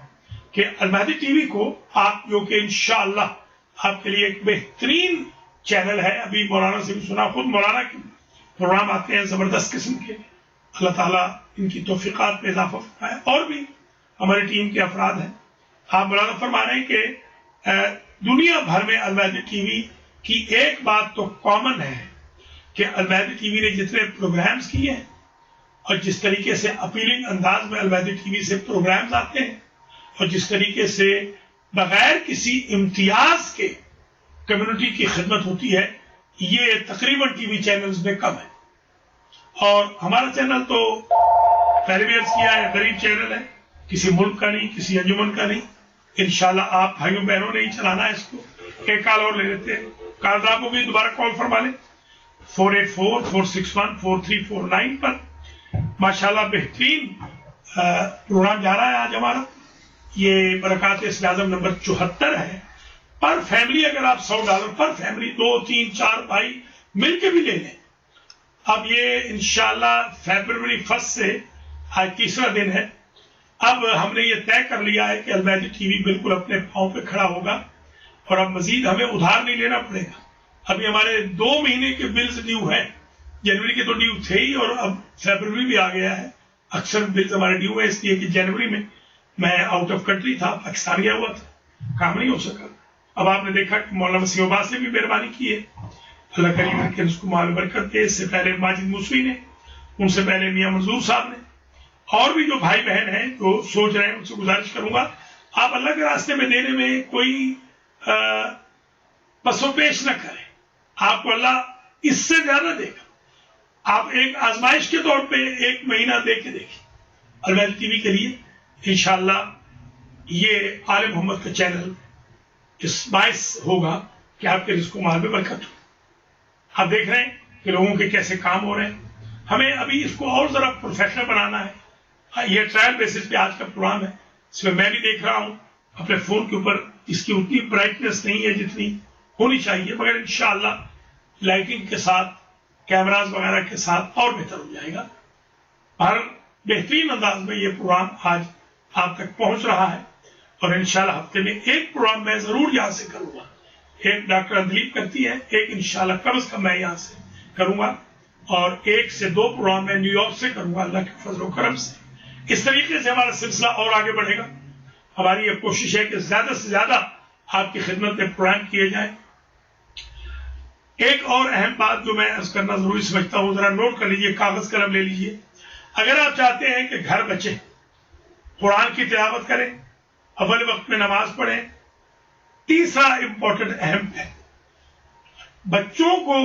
کہ المہدی ٹی وی کو آپ, جو کہ انشاءاللہ آپ کے لیے ایک بہترین چینل ہے, ابھی مولانا سے بھی سنا, خود مولانا کے پروگرام آتے ہیں زبردست قسم کے, اللہ تعالیٰ ان کی توفیقات میں اضافہ فرمائے, اور بھی ہماری ٹیم کے افراد ہیں. آپ مولانا فرما رہے ہیں کہ دنیا بھر میں المہدی ٹی وی کی ایک بات تو کامن ہے کہ المہدی ٹی وی نے جتنے پروگرامز کیے ہیں اور جس طریقے سے اپیلنگ انداز میں المہدی ٹی وی سے پروگرامز آتے ہیں, اور جس طریقے سے بغیر کسی امتیاز کے کمیونٹی کی خدمت ہوتی ہے, یہ تقریباً ٹی وی چینلز میں کم ہے. اور ہمارا چینل تو پہلے بھی عرض کیا ہے, غریب چینل ہے, کسی ملک کا نہیں, کسی انجمن کا نہیں. انشاءاللہ آپ بھائیوں بہنوں نے ہی چلانا ہے اس کو. ایک کال اور لے لیتے ہیں, کالدار کو بھی دوبارہ کال فرما لیں 484-461-4349 پر. ماشاءاللہ بہترین پروگرام جا رہا ہے آج ہمارا. یہ برکات اسم اعظم نمبر 74 ہے. پر فیملی اگر آپ $100 پر فیملی 2, 3, 4 بھائی مل کے بھی لے لیں. اب یہ انشاءاللہ فیبروری 1 سے آج تیسرا دن ہے. اب ہم نے یہ طے کر لیا ہے کہ المہدی ٹی وی بالکل اپنے پاؤں پہ کھڑا ہوگا, اور اب مزید ہمیں ادھار نہیں لینا پڑے گا. ابھی ہمارے 2 مہینے کے بلز ڈیو ہیں, جنوری کے تو ڈیو تھے ہی, اور اب فیبروری بھی آ گیا ہے. اکثر بلز ہمارے ڈیو ہیں, اس لیے کہ جنوری میں میں آؤٹ آف کنٹری تھا, پاکستان گیا ہوا تھا, کام نہیں ہو سکا. اب آپ نے دیکھا کہ مولانا وسیم آباد سے بھی مہربانی کی ہے, اللہ کریم کہ اس کو مال برکت دے. اس سے پہلے ماجد موسوی نے, ان سے پہلے میاں منظور صاحب نے, اور بھی جو بھائی بہن ہیں جو سوچ رہے ہیں, ان سے گزارش کروں گا آپ اللہ کے راستے میں دینے میں کوئی پس و پیش نہ کریں. آپ کو اللہ اس سے زیادہ دے گا. آپ ایک آزمائش کے طور پہ 1 مہینہ دے کے دیکھیں المہدی ٹی وی کے لیے. انشاءاللہ یہ آل محمد کا چینل اس باعث ہوگا کہ آپ کے رزق و مال میں برکت ہو. آپ دیکھ رہے ہیں کہ لوگوں کے کیسے کام ہو رہے ہیں. ہمیں ابھی اس کو اور ذرا پروفیشنل بنانا ہے. یہ ٹرائل بیسس پہ آج کا پروگرام ہے, اس میں بھی دیکھ رہا ہوں اپنے فون کے اوپر اس کی اتنی برائٹنس نہیں ہے جتنی ہونی چاہیے, مگر انشاءاللہ لائٹنگ کے ساتھ, کیمراز وغیرہ کے ساتھ اور بہتر ہو جائے گا. ہر بہترین انداز میں یہ پروگرام آج آپ تک پہنچ رہا ہے, اور انشاءاللہ ہفتے میں ایک پروگرام میں ضرور یہاں سے کروں گا. ایک ڈاکٹر اندلیپ کرتی ہے, ایک انشاءاللہ کم از کم میں یہاں سے کروں گا, اور 1 سے 2 پروگرام میں نیو یارک سے کروں گا اللہ کے فضل و کرم سے. اس طریقے سے ہمارا سلسلہ اور آگے بڑھے گا. ہماری یہ کوشش ہے کہ زیادہ سے زیادہ آپ کی خدمت میں پروگرام کیے جائیں. ایک اور اہم بات جو میں عرض کرنا ضروری سمجھتا ہوں, ذرا نوٹ کر لیجئے, کاغذ قلم لے لیجئے. اگر آپ چاہتے ہیں کہ گھر بچے, قرآن کی تلاوت کریں, اول وقت میں نماز پڑھیں, تیسرا امپورٹنٹ اہم ہے, بچوں کو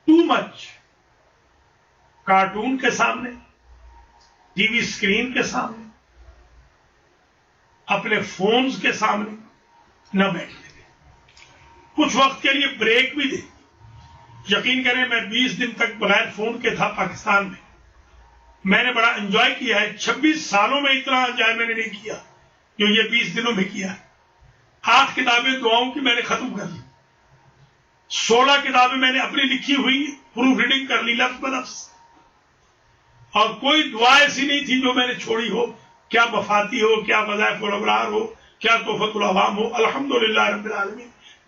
ٹو مچ کارٹون کے سامنے, ٹی وی اسکرین کے سامنے, اپنے فونز کے سامنے نہ بیٹھنے دیں. کچھ وقت کے لیے بریک بھی دیں. یقین کریں میں 20 دن تک بغیر فون کے تھا پاکستان میں. میں نے بڑا انجوائے کیا ہے. 26 سالوں میں اتنا انجوائے میں نے نہیں کیا جو یہ 20 دنوں میں کیا ہے. 8 کتابیں دعاؤں کی میں نے ختم کر لی. 16 کتابیں میں نے اپنی لکھی ہوئی پروف ریڈنگ کر لی لفظ بلفظ, اور کوئی دعا ایسی نہیں تھی جو میں نے چھوڑی ہو, کیا مفاتی ہو, کیا وظائف الابرار ہو, کیا تحفۃ العوام ہو. الحمدللہ رب العالمین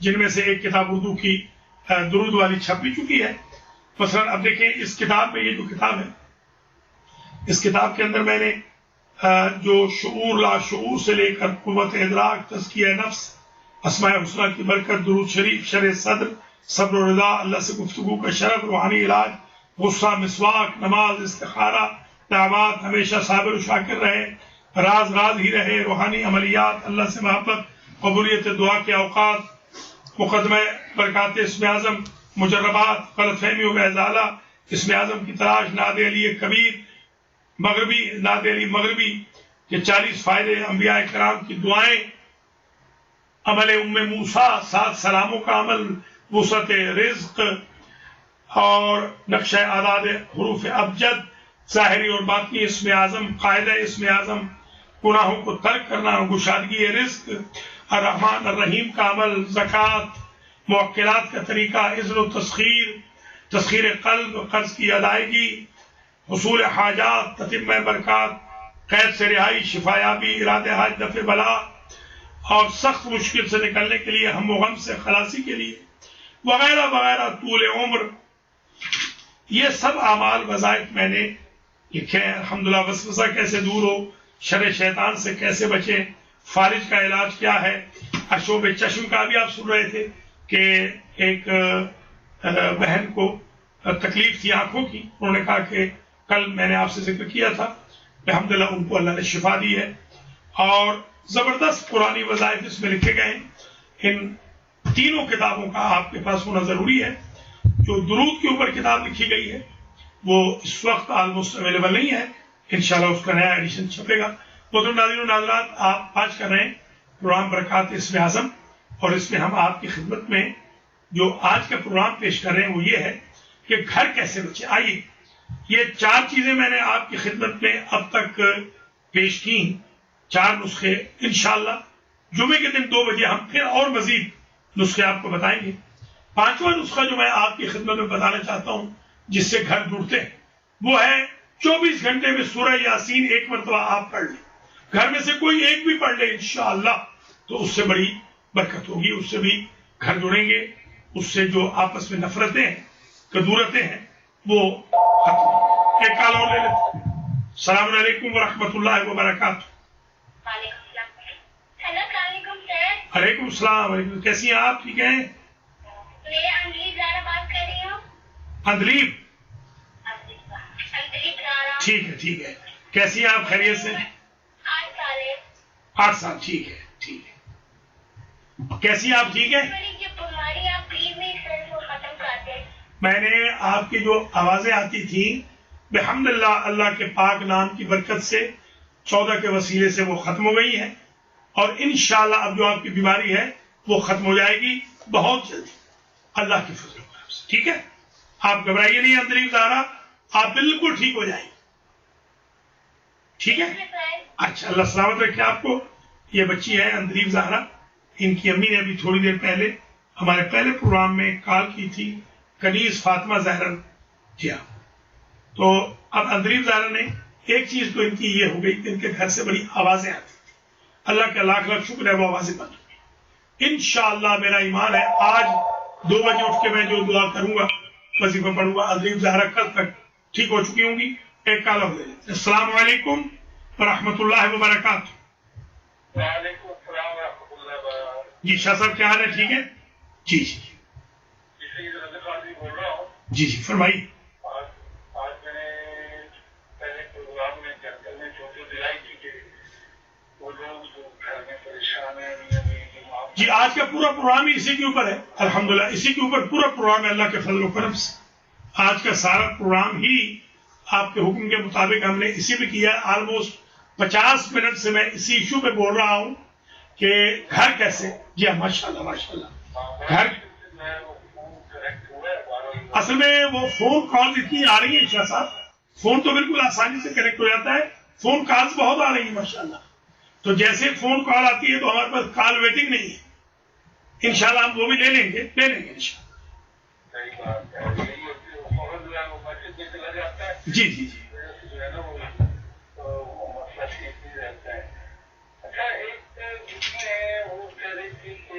جن میں سے ایک کتاب اردو کی درود والی چھپ بھی چکی ہے. مثلا اب دیکھیں اس کتاب میں، یہ جو کتاب ہے، اس کتاب کے اندر میں نے جو شعور لا شعور سے لے کر قوت ادراک، تزکیہ نفس، اسماء الحسنی کی برکت، درود شریف، شرح صدر، صبر و رضا، اللہ سے گفتگو کا شرف، روحانی علاج، غصہ، مسواک، نماز، استخارہ، دعوات، ہمیشہ صابر و شاکر رہے، راز راز ہی رہے، روحانی عملیات، اللہ سے محبت، قبولیت دعا کے اوقات، مقدمہ برکات اسم اعظم، مجربات، غلط فہمیوں کا ازالہ، اسم اعظم کی تلاش، ناد علی کبیر مغربی، ناد علی مغربی کے 40 فائدے، انبیاء کرام کی دعائیں، عمل ام موسیٰ، 7 سلاموں کا عمل، وسعت رزق، اور نقشہ اعداد حروف ابجد، ظاہری اور باطنی اسم اعظم، قاعدہ اسم اعظم، گناہوں کو ترک کرنا، گشادگی رزق، الرحمن الرحیم کا عمل، زکوٰۃ، موکلات کا طریقہ، اذن و تسخیر، تسخیر قلب، قرض کی ادائیگی، حصول حاجات، تتمہ برکات، قید سے رہائی، شفا یابی، ارادہ حاج، دفع بلا، اور سخت مشکل سے نکلنے کے لیے، ہم و غم سے خلاصی کے لیے، وغیرہ وغیرہ، طول عمر. یہ سب اعمال وظائف میں نے لکھے ہیں. الحمدللہ. وسوسہ کیسے دور ہو، شر شیطان سے کیسے بچیں، فالج کا علاج کیا ہے، اشوب چشم کا بھی آپ سن رہے تھے کہ ایک بہن کو تکلیف تھی آنکھوں کی، انہوں نے کہا کہ کل میں نے آپ سے ذکر کیا تھا، الحمدللہ ان کو اللہ نے شفا دی ہے. اور زبردست قرآنی وظائف اس میں لکھے گئے ہیں. ان تینوں کتابوں کا آپ کے پاس ہونا ضروری ہے. جو درود کے اوپر کتاب لکھی گئی ہے وہ اس وقت آلموسٹ اویلیبل نہیں ہے، انشاءاللہ اس کا نیا ایڈیشن چھپے گا. محترم ناظرین و ناظرات، آپ آج کر رہے ہیں پروگرام برکات اسم اعظم، اور اس میں ہم آپ کی خدمت میں جو آج کا پروگرام پیش کر رہے ہیں وہ یہ ہے کہ گھر کیسے بچے. آئیے، یہ 4 چیزیں میں نے آپ کی خدمت میں اب تک پیش کی، 4 نسخے. انشاءاللہ جمعے کے دن 2 بجے ہم پھر اور مزید نسخے آپ کو بتائیں گے. 5واں نسخہ جو میں آپ کی خدمت میں بتانا چاہتا ہوں جس سے گھر جڑتے ہیں، وہ ہے 24 گھنٹے میں سورہ یاسین 1 مرتبہ آپ پڑھ لیں. گھر میں سے کوئی ایک بھی پڑھ لے انشاءاللہ تو اس سے بڑی برکت ہوگی، اس سے بھی گھر جڑیں گے، اس سے جو آپس میں نفرتیں ہیں، کدورتیں ہیں، وہ ختم. ایک کال اور لے لیتے. السلام علیکم ورحمۃ اللہ وبرکاتہ. وعلیکم السلام. کیسی ہیں آپ؟ ٹھیک ہیں؟ میں اندلیب زارا بات کر رہی ہوں. اندلیب؟ اندلیب زارا. ٹھیک ہے ٹھیک ہے. کیسی ہیں آپ؟ خیریت سے؟ 8 سال ہے. 8 سال. ٹھیک ہے ٹھیک ہے. کیسی ہیں آپ؟ ٹھیک ہے. یہ بیماری آپ پلیز نہیں سر کو ختم کر دیں. میں نے آپ کی جو آوازیں آتی تھیں بحمدللہ اللہ کے پاک نام کی برکت سے 14 کے وسیلے سے وہ ختم ہو گئی ہیں، اور انشاءاللہ اب جو آپ کی بیماری ہے وہ ختم ہو جائے گی بہت جلدی اللہ کے فضل و کرم سے. ٹھیک ہے، آپ گھبرائیے نہیں. اندلیب زارا آپ بالکل ٹھیک ہو جائیں گے. ٹھیک ہے. اچھا، اللہ سلامت رکھے آپ کو. یہ بچی ہے اندلیب زارا، ان کی امی نے ابھی تھوڑی دیر پہلے ہمارے پہلے پروگرام میں کال کی تھی، کنیز فاطمہ زہرا. کیا تو اب اندلیب زارا نے ایک چیز تو ان کی یہ ہو گئی کہ ان کے گھر سے بڑی آوازیں آتی تھی. اللہ کا لاکھ لاکھ شکر ہے وہ آوازیں بند ہو گئی. انشاءاللہ میرا ایمان ہے آج 2 بجے اٹھ کے میں جو دعا کروں گا، وظیفہ پڑھوں گا، اندلیب زہرا کل تک ٹھیک ہو چکی ہوں گی. ایک کال ہو گئی. السلام علیکم ورحمۃ اللہ وبرکاتہ. وعلیکم السلام ورحمۃ اللہ وبرکاتہ. جی شاہ صاحب کیا حال ہے؟ ٹھیک ہے؟ جی جی بول رہا ہوں. جی جی فرمائیے. آج میں نے پہلے پروگرام میں چرچا میں چھوٹی دلائی تھی کہ وہ لوگ جو گھر میں پریشان ہیں، جی آج کا پورا پروگرام ہی اسی کے اوپر ہے. الحمدللہ اسی کے اوپر پورا پروگرام ہے اللہ کے فضل و کرم سے. آج کا سارا پروگرام ہی آپ کے حکم کے مطابق ہم نے اسی میں کیا. آلموسٹ 50 منٹ سے میں اسی ایشو پہ بول رہا ہوں کہ گھر کیسے. جی ہاں ماشاء اللہ ماشاء اللہ. گھر اصل میں وہ فون کال اتنی آ رہی ہیں شاہ صاحب، فون تو بالکل آسانی سے کنیکٹ ہو جاتا ہے، فون کالز بہت آ رہی ہیں ماشاء اللہ. تو جیسے فون کال آتی ہے تو ہمارے پاس کال ویٹنگ نہیں ہے. انشاءاللہ ہم وہ بھی لے لیں گے انشاءاللہ. جی جی جی. اچھا ایک ہے وہ کہہ رہی تھی کہ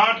8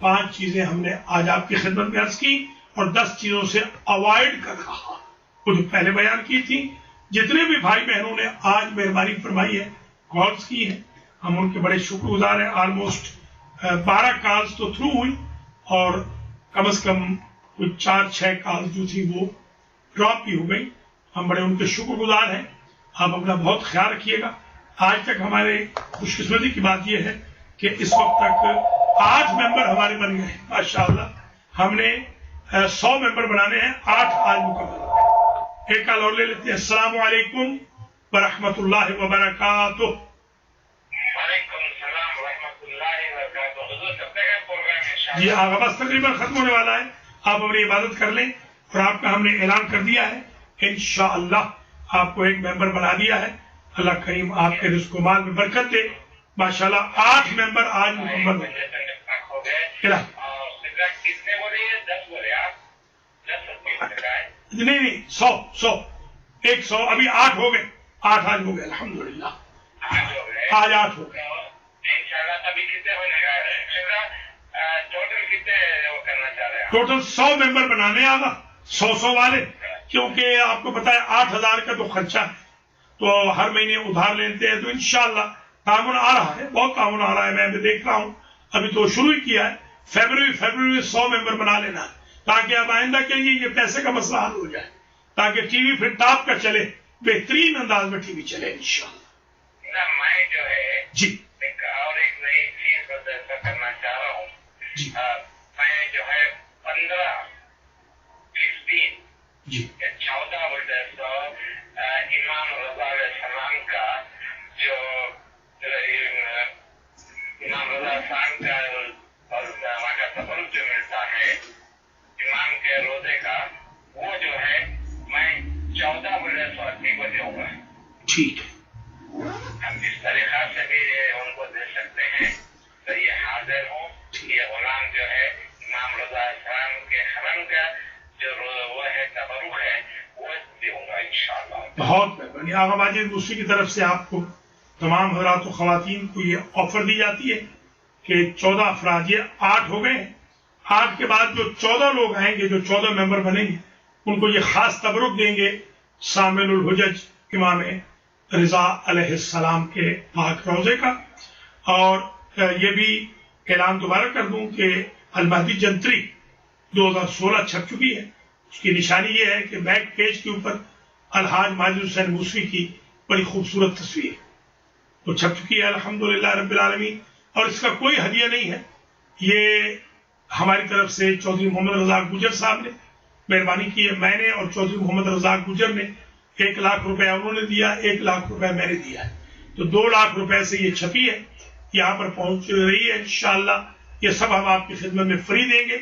5 چیزیں ہم نے آج آپ کی خدمت میں عرض کی اور 10 چیزوں سے اوائڈ کر رہا وہ جو پہلے بیان کی تھی. جتنے بھی بھائی بہنوں نے آج مہربانی فرمائی ہے، کالس کی ہے، ہم ان کے بڑے شکر گزار ہیں. آلموسٹ 12 کالس تو تھرو ہوئی اور کم از کم کوئی 4-6 کالس جو تھی وہ ڈراپ بھی ہو گئی. ہم بڑے ان کے شکر گزار ہیں. آپ اپنا بہت خیال رکھیے گا. آج تک ہمارے خوش قسمتی کی بات یہ ہے کہ اس وقت تک 8 ممبر ہمارے بن گئے. ماشاءاللہ ہم نے 100 ممبر بنانے ہیں، 8 آج مکمل. ایک کال اور لے لیتے ہیں. السلام علیکم ورحمۃ اللہ وبرکاتہ. وعلیکم السلام ورحمۃ اللہ وبرکاتہ. حضور کب تک ہے پروگرام؟ جی آگا بس تقریباً ختم ہونے والا ہے. آپ اپنی عبادت کر لیں اور آپ کا ہم نے اعلان کر دیا ہے انشاءاللہ آپ کو ایک ممبر بنا دیا ہے. اللہ کریم آپ کے رزق و مال میں برکت دے. ماشاءاللہ 8 ممبر آج مکمل ہو گئے. کتنے بولے؟ 10 بولے آپ؟ 10 نہیں 100 100 ابھی 8 ہو گئے. 8 آج ہو گئے الحمدللہ. آج 8 ہو گئے انشاءاللہ. تبھی کتنے ہونے گا؟ ٹوٹل کتنے وہ کرنا چاہ رہے ہیں؟ ٹوٹل 100 ممبر بنانے آگا 100 والے، کیونکہ آپ کو پتا ہے 8,000 کا تو خرچہ ہے تو ہر مہینے ادھار لیتے ہیں. تو انشاءاللہ تعاون آ رہا ہے، بہت تعاون آ رہا ہے. میں بھی دیکھ رہا ہوں ابھی تو شروع ہی کیا ہے. فیبروری میں 100 ممبر بنا لینا ہے تاکہ اب آئندہ کہیں گے یہ پیسے کا مسئلہ حل ہو جائے، تاکہ ٹی وی پھر ٹاپ کا چلے، بہترین انداز میں ٹی وی چلے انشاءاللہ. میں جو ہے جی اور ایک نئی چیز کرنا چاہ رہا ہوں. جی میں جو ہے 15 جی 14 امام رضا علیہ السلام کا جو امام رضا السلام کا اور وہاں کا تبرک جو ملتا ہے امام کے روزے کا، وہ جو ہے میں 14 بجے ہوگا. ٹھیک ہے. ہم اس طریقہ سے بھی ان کو دے سکتے ہیں. تو یہ حاضر ہوں، یہ غلام جو ہے امام رضا السلام کے حرم کا جو وہ ہے تبرک ہے وہ دوں گا انشاءاللہ. بہت مہربانی. آغا ماجد موسی کی طرف سے آپ کو تمام حضرات و خواتین کو یہ آفر دی جاتی ہے کہ 14 افراد، یہ 8 ہو گئے. 8 کے بعد جو 14 لوگ آئیں گے، جو 14 ممبر بنیں گے، ان کو یہ خاص تبرک دیں گے سامل الحجج امام رضا علیہ السلام کے پاک روزے کا. اور یہ بھی اعلان دوبارہ کر دوں کہ المہدی جنتری 2016 چھپ چکی ہے. اس کی نشانی یہ ہے کہ بیک پیج کے اوپر الحاج ماجد حسین موسوی کی بڑی خوبصورت تصویر وہ چھپ چکی ہے الحمدللہ رب العالمین. اور اس کا کوئی ہدیہ نہیں ہے، یہ ہماری طرف سے چودھری محمد رزاق گجر صاحب نے مہربانی کی ہے. میں نے اور چودھری محمد رزاق گجر نے 1 لاکھ روپے انہوں نے دیا، 1 لاکھ روپے میں نے دیا ہے. تو 2 لاکھ روپے سے یہ چھپی ہے، یہاں پر پہنچ رہی ہے انشاءاللہ. یہ سب ہم آپ کی خدمت میں فری دیں گے.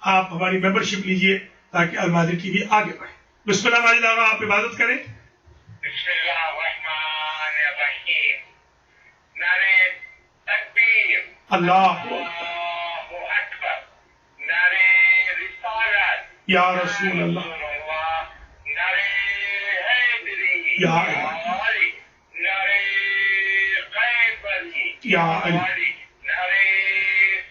آپ ہماری ممبرشپ لیجئے تاکہ الماظر ٹی وی آگے بڑھے. بسم اللہ ماجد آغا آپ عبادت کریں. بسم اللہ الرحمن الرحیم. نعرے تکبیر، اللہ اکبر. نعرے رسالت، یا رسول اللہ، نعرے حیدری، یا علی، نعرے قیبری، یا علی، نعرے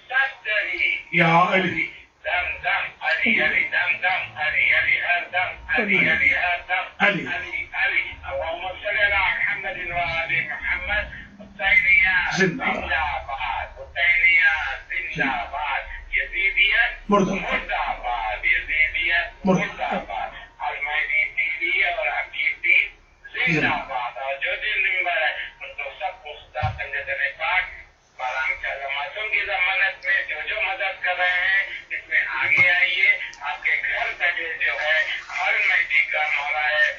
صدری، یا علی، دم دم علی علی، دم دم علی علی، ہر دم علی علی، ہر دم علی. علی علی. اللهم صل على محمد وآل محمد. حسینیہ زندہ زندہ باد، حسینیہ زندہ باد، یزیدیت مردہ مردہ باد، یزیدیت مردہ باد. المہدی ٹی وی اور حقیق ٹیم زندہ باد. اور جو دن ممبر ہے ان کو سب کو خدا سنجدن پاک بارام کے معصوم کی ضمانت میں جو مدد کر رہے ہیں اس میں آگے آئیے. آپ کے گھر بیٹھے جو ہے ہر مہدی کا مولا ہے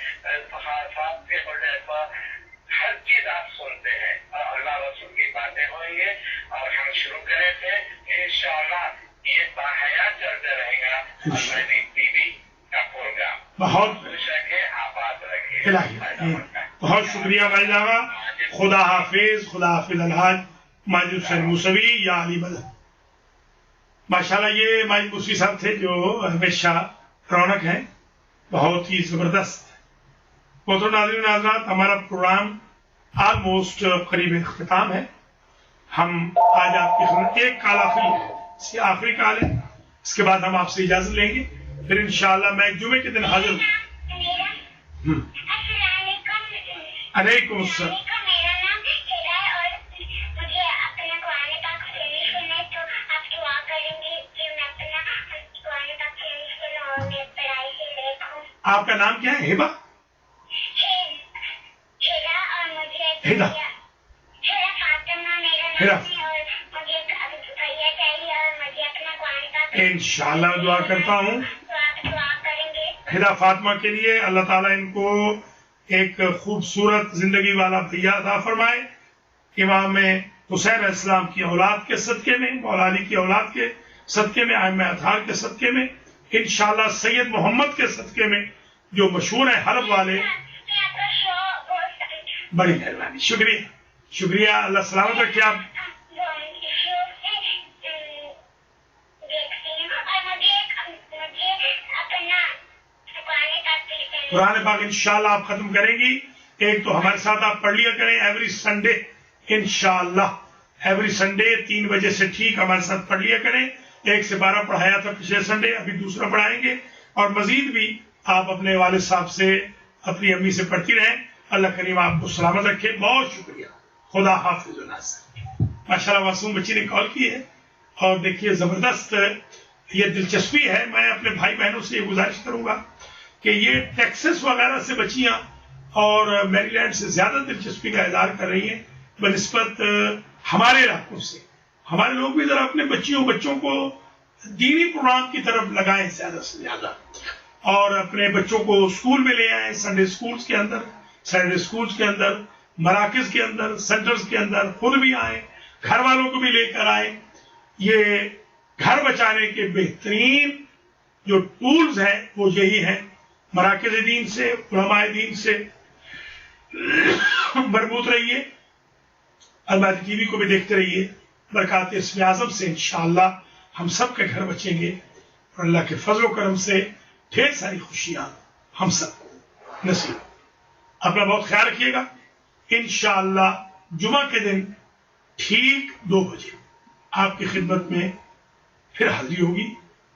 صاحب کے بڑے پر ہر چیز آپ سنتے ہیں اور اللہ رسول کی باتیں ہوئیں گے. اور ہم شروع کرے تھے انشاءاللہ یہ باحیات چلتے رہے گا المہدی ٹی وی کا پروگرام. بہت خوش رکھے، آباد رکھے. الہی. بہت شکریہ بھائی آغا. خدا حافظ. خدا حافظ الحاج ماجد حسین موسوی یا علی مدد. ماشاءاللہ یہ ماجد موسوی صاحب تھے جو ہمیشہ رونق ہیں، بہت ہی زبردست. محترم ناظرین حضرات، ہمارا پروگرام آلموسٹ قریب اختتام ہے. ہم آج آپ کی خدمت ایک کال آخری ہے. یہ آخری کال ہے، اس کے بعد ہم آپ سے اجازت لیں گے، پھر انشاءاللہ میں جمعے کے دن حاضر ہوں۔ علیکم السلام۔ آپ کا نام کیا ہے؟ ہبا؟ ہدا؟ ہدا؟ انشاءاللہ دعا کرتا ہوں ہدا فاطمہ کے لیے، اللہ تعالیٰ ان کو ایک خوبصورت زندگی والا بھیا عطا فرمائے، امام حسین علیہ السلام کی اولاد کے صدقے میں، مولا علی کی اولاد کے صدقے میں، ائمہ اطہار کے صدقے میں، انشاءاللہ سید محمد کے صدقے میں جو مشہور ہیں حلب والے۔ بڑی مہربانی، شکریہ شکریہ، اللہ سلامت رکھے آپ۔ قرآن پاک انشاءاللہ آپ ختم کریں گی، ایک تو ہمارے ساتھ آپ پڑھ لیا کریں ایوری سنڈے، انشاءاللہ ایوری سنڈے 3 بجے سے ٹھیک ہمارے ساتھ پڑھ لیا کریں۔ 1 سے 12 پڑھایا تھا پچھلے سنڈے، ابھی دوسرا پڑھائیں گے، اور مزید بھی آپ اپنے والد صاحب سے، اپنی امی سے پڑھتی رہیں۔ اللہ کریم آپ کو سلامت رکھے، بہت شکریہ، خدا حافظ۔ ماشاءاللہ معصوم بچی نے کال کی ہے، اور دیکھیے زبردست یہ دلچسپی ہے۔ میں اپنے بھائی بہنوں سے یہ گزارش کروں گا کہ یہ ٹیکسس وغیرہ سے بچیاں اور میری لینڈ سے زیادہ دلچسپی کا اظہار کر رہی ہیں بنسبت ہمارے علاقوں سے۔ ہمارے لوگ بھی ذرا اپنے بچوں کو دینی پروگرام کی طرف لگائیں زیادہ سے زیادہ، اور اپنے بچوں کو اسکول میں لے آئیں، سنڈے اسکولز کے اندر، سیٹرڈے اسکولز کے اندر، مراکز کے اندر، سینٹرز کے اندر، خود بھی آئیں، گھر والوں کو بھی لے کر آئیں۔ یہ گھر بچانے کے بہترین جو ٹولز ہیں وہ یہی ہیں۔ مراکز دین سے، علماء دین سے مربوط رہیے، الماظ ٹی وی کو بھی دیکھتے رہیے، برکات اسم اعظم سے انشاءاللہ ہم سب کے گھر بچیں گے، اور اللہ کے فضل و کرم سے ڈھیر ساری خوشیاں ہم سب کو نصیب۔ اپنا بہت خیال رکھیے گا، انشاءاللہ جمعہ کے دن ٹھیک 2 بجے آپ کی خدمت میں پھر حاضری ہوگی۔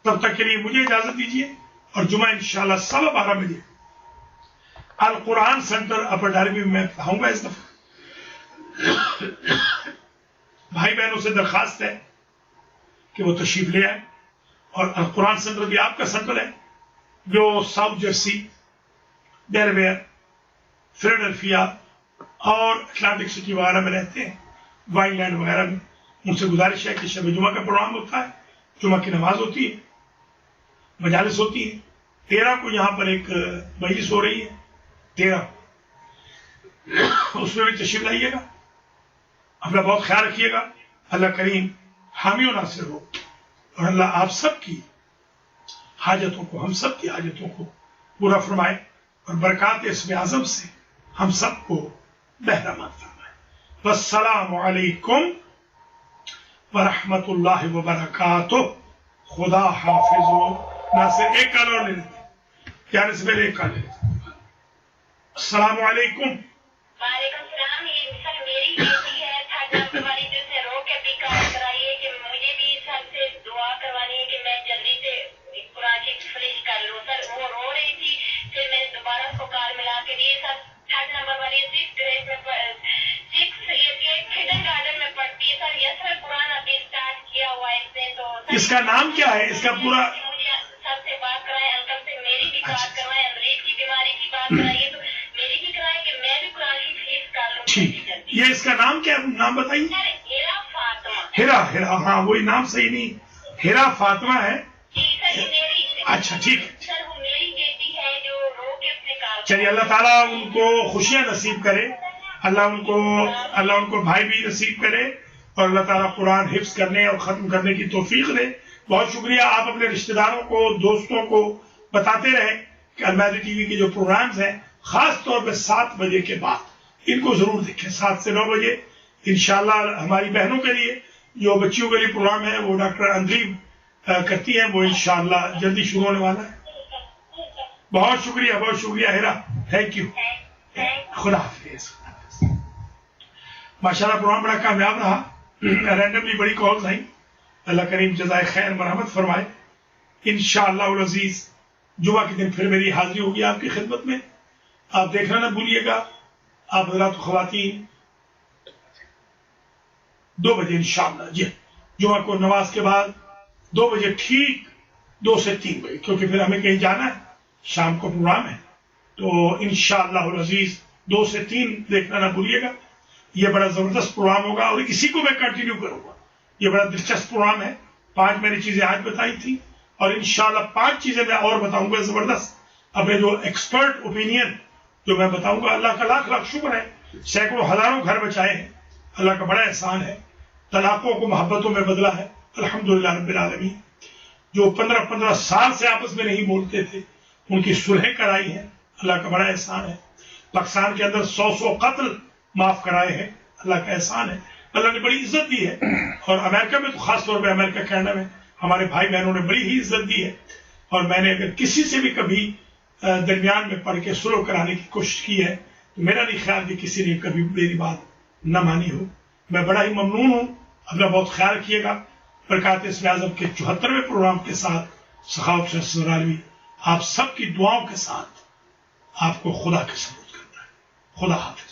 تب تک کے لیے مجھے اجازت دیجیے، اور جمعہ انشاءاللہ 12:15 بجے القرآن سینٹر اپر ڈالوی میں پڑھاؤں گا۔ اس دفعہ بھائی بہنوں سے درخواست ہے کہ وہ تشریف لے آئے، اور القرآن سینٹر بھی آپ کا سینٹر ہے جو ساؤتھ جرسی، ڈیلویئر، فیلاڈیلفیا اور اٹلانٹک سٹی وغیرہ میں رہتے ہیں، وائن لینڈ وغیرہ میں۔ ان سے گزارش ہے کہ شب جمعہ کا پروگرام ہوتا ہے، جمعہ کی نماز ہوتی ہے، مجالس ہوتی ہے۔ 13 کو یہاں پر ایک مجلس ہو رہی ہے، 13 اس میں بھی تشریف لائیے گا۔ اپنا بہت خیال رکھیے گا، اللہ کریم حامی و ناصر ہو، اور اللہ آپ سب کی حاجتوں کو، ہم سب کی حاجتوں کو پورا فرمائے، اور برکات اسم اعظم سے ہم سب کو بہرامند فرمائے۔ والسلام علیکم ورحمۃ اللہ وبرکاتہ۔ خدا حافظ۔ ناصر ایک کال اور لے لیتے ہیں، جانے سے پہلے ایک کال لے لیتے ہیں۔ السلام علیکم۔ وعلیکم السلام۔ یہ سر میری بیٹی ہے، تھرڈ نمبر والی، جو سے رو کے بھی کال کرائیے کہ مجھے بھی سر سے دعا کروانی ہے کہ میں جلدی سے قرآن شریف فنش کر لوں۔ سر وہ رو رہی تھی، پھر میں نے دوبارہ اس کو کال ملا کے دی۔ سر تھرڈ نمبر والی 6 گریڈ میں کڈن گارڈن میں پڑھتی ہے۔ سر یس سر قرآن ابھی اسٹارٹ کیا ہوا ہے اس نے، تو اس کا نام کیا ہے؟ اس کا پورا مجھے سر سے بات کرائے، انکل سے میری بھی بات کروائے، امریض کی بیماری کی بات کرائیے، تو میری بھی کرائے کہ میں بھی قرآن شریف فنش کر لوں۔ ٹھیک، یہ اس کا نام کیا ہے؟ نام بتائیے۔ سر ہیرا فاطمہ۔ ہیرا، ہاں وہی نام صحیح نہیں، ہیرا فاطمہ ہے۔ جی سر یہ میری، اچھا ٹھیک ہے، سر وہ میری بیٹی ہے جو رو کے اس نے کال چلیے اللہ تعالیٰ ان کو خوشیاں نصیب کرے، اللہ ان کو بھائی بھی نصیب کرے، اور اللہ تعالیٰ قرآن حفظ کرنے اور ختم کرنے کی توفیق دے۔ بہت شکریہ، آپ اپنے رشتہ داروں کو، دوستوں کو بتاتے رہیں کہ الماظ ٹی وی کے جو پروگرامز ہیں خاص طور پہ 7 بجے کے بعد ان کو ضرور دیکھیں، 7 سے 9 بجے انشاءاللہ۔ ہماری بہنوں کے لیے جو بچیوں کے لیے پروگرام ہے وہ ڈاکٹر اندریب کرتی ہیں، وہ انشاءاللہ جلدی شروع ہونے والا ہے۔ بہت شکریہ ہیرا، تھینک یو، خدا حافظ۔ ماشاءاللہ پروگرام بڑا کامیاب رہا، رینڈملی بڑی کالز آئیں، اللہ کریم جزائے خیر مرحمت فرمائے. انشاءاللہ العزیز جمعہ کے دن پھر میری حاضری ہوگی آپ کی خدمت میں. آپ دیکھنا نہ بھولیے گا. آپ حضرات خواتین 2 بجے انشاءاللہ جی جمعہ کو نماز کے بعد 2 بجے ٹھیک 2 سے 3 بجے کیونکہ پھر ہمیں کہیں جانا ہے, شام کو پروگرام ہے, تو انشاءاللہ العزیز 2 سے 3 دیکھنا نہ بھولیے گا. یہ بڑا زبردست پروگرام ہوگا اور اسی کو میں کنٹینیو کروں گا. یہ بڑا دلچسپ پروگرام ہے. 5 میں نے چیزیں آج بتائی تھی اور انشاءاللہ 5 چیزیں میں اور بتاؤں گا زبردست. اپنے جو ایکسپرٹ اوپینین جو میں بتاؤں گا. اللہ کا لاکھ لاکھ شکر ہے, سینکڑوں ہزاروں گھر بچائے ہیں. اللہ کا بڑا احسان ہے. طلاقوں کو محبتوں میں بدلا ہے الحمدللہ رب العالمین. جو 15 سال سے آپس میں نہیں بولتے تھے ان کی صلحیں کرائی ہیں. اللہ کا بڑا احسان ہے. پاکستان کے اندر 100 قتل معاف کرائے ہیں. اللہ کا احسان ہے. اللہ نے بڑی عزت دی ہے اور امریکہ میں تو خاص طور پہ امریکہ کینیڈا میں ہمارے بھائی بہنوں نے بڑی ہی عزت دی ہے. اور میں نے اگر کسی سے بھی کبھی درمیان میں پڑھ کے سلو کرانے کی کوشش کی ہے تو میرا نہیں خیال کہ کسی نے کبھی میری بات نہ مانی ہو. میں بڑا ہی ممنون ہوں. اپنا بہت خیال رکھیے گا. برکات اسم اعظم کے 74ویں پروگرام کے ساتھ سخاوت شاہ سرالوی آپ سب کی دعاؤں کے ساتھ آپ کو خدا کے سپرد کرتا ہے. خدا حافظ.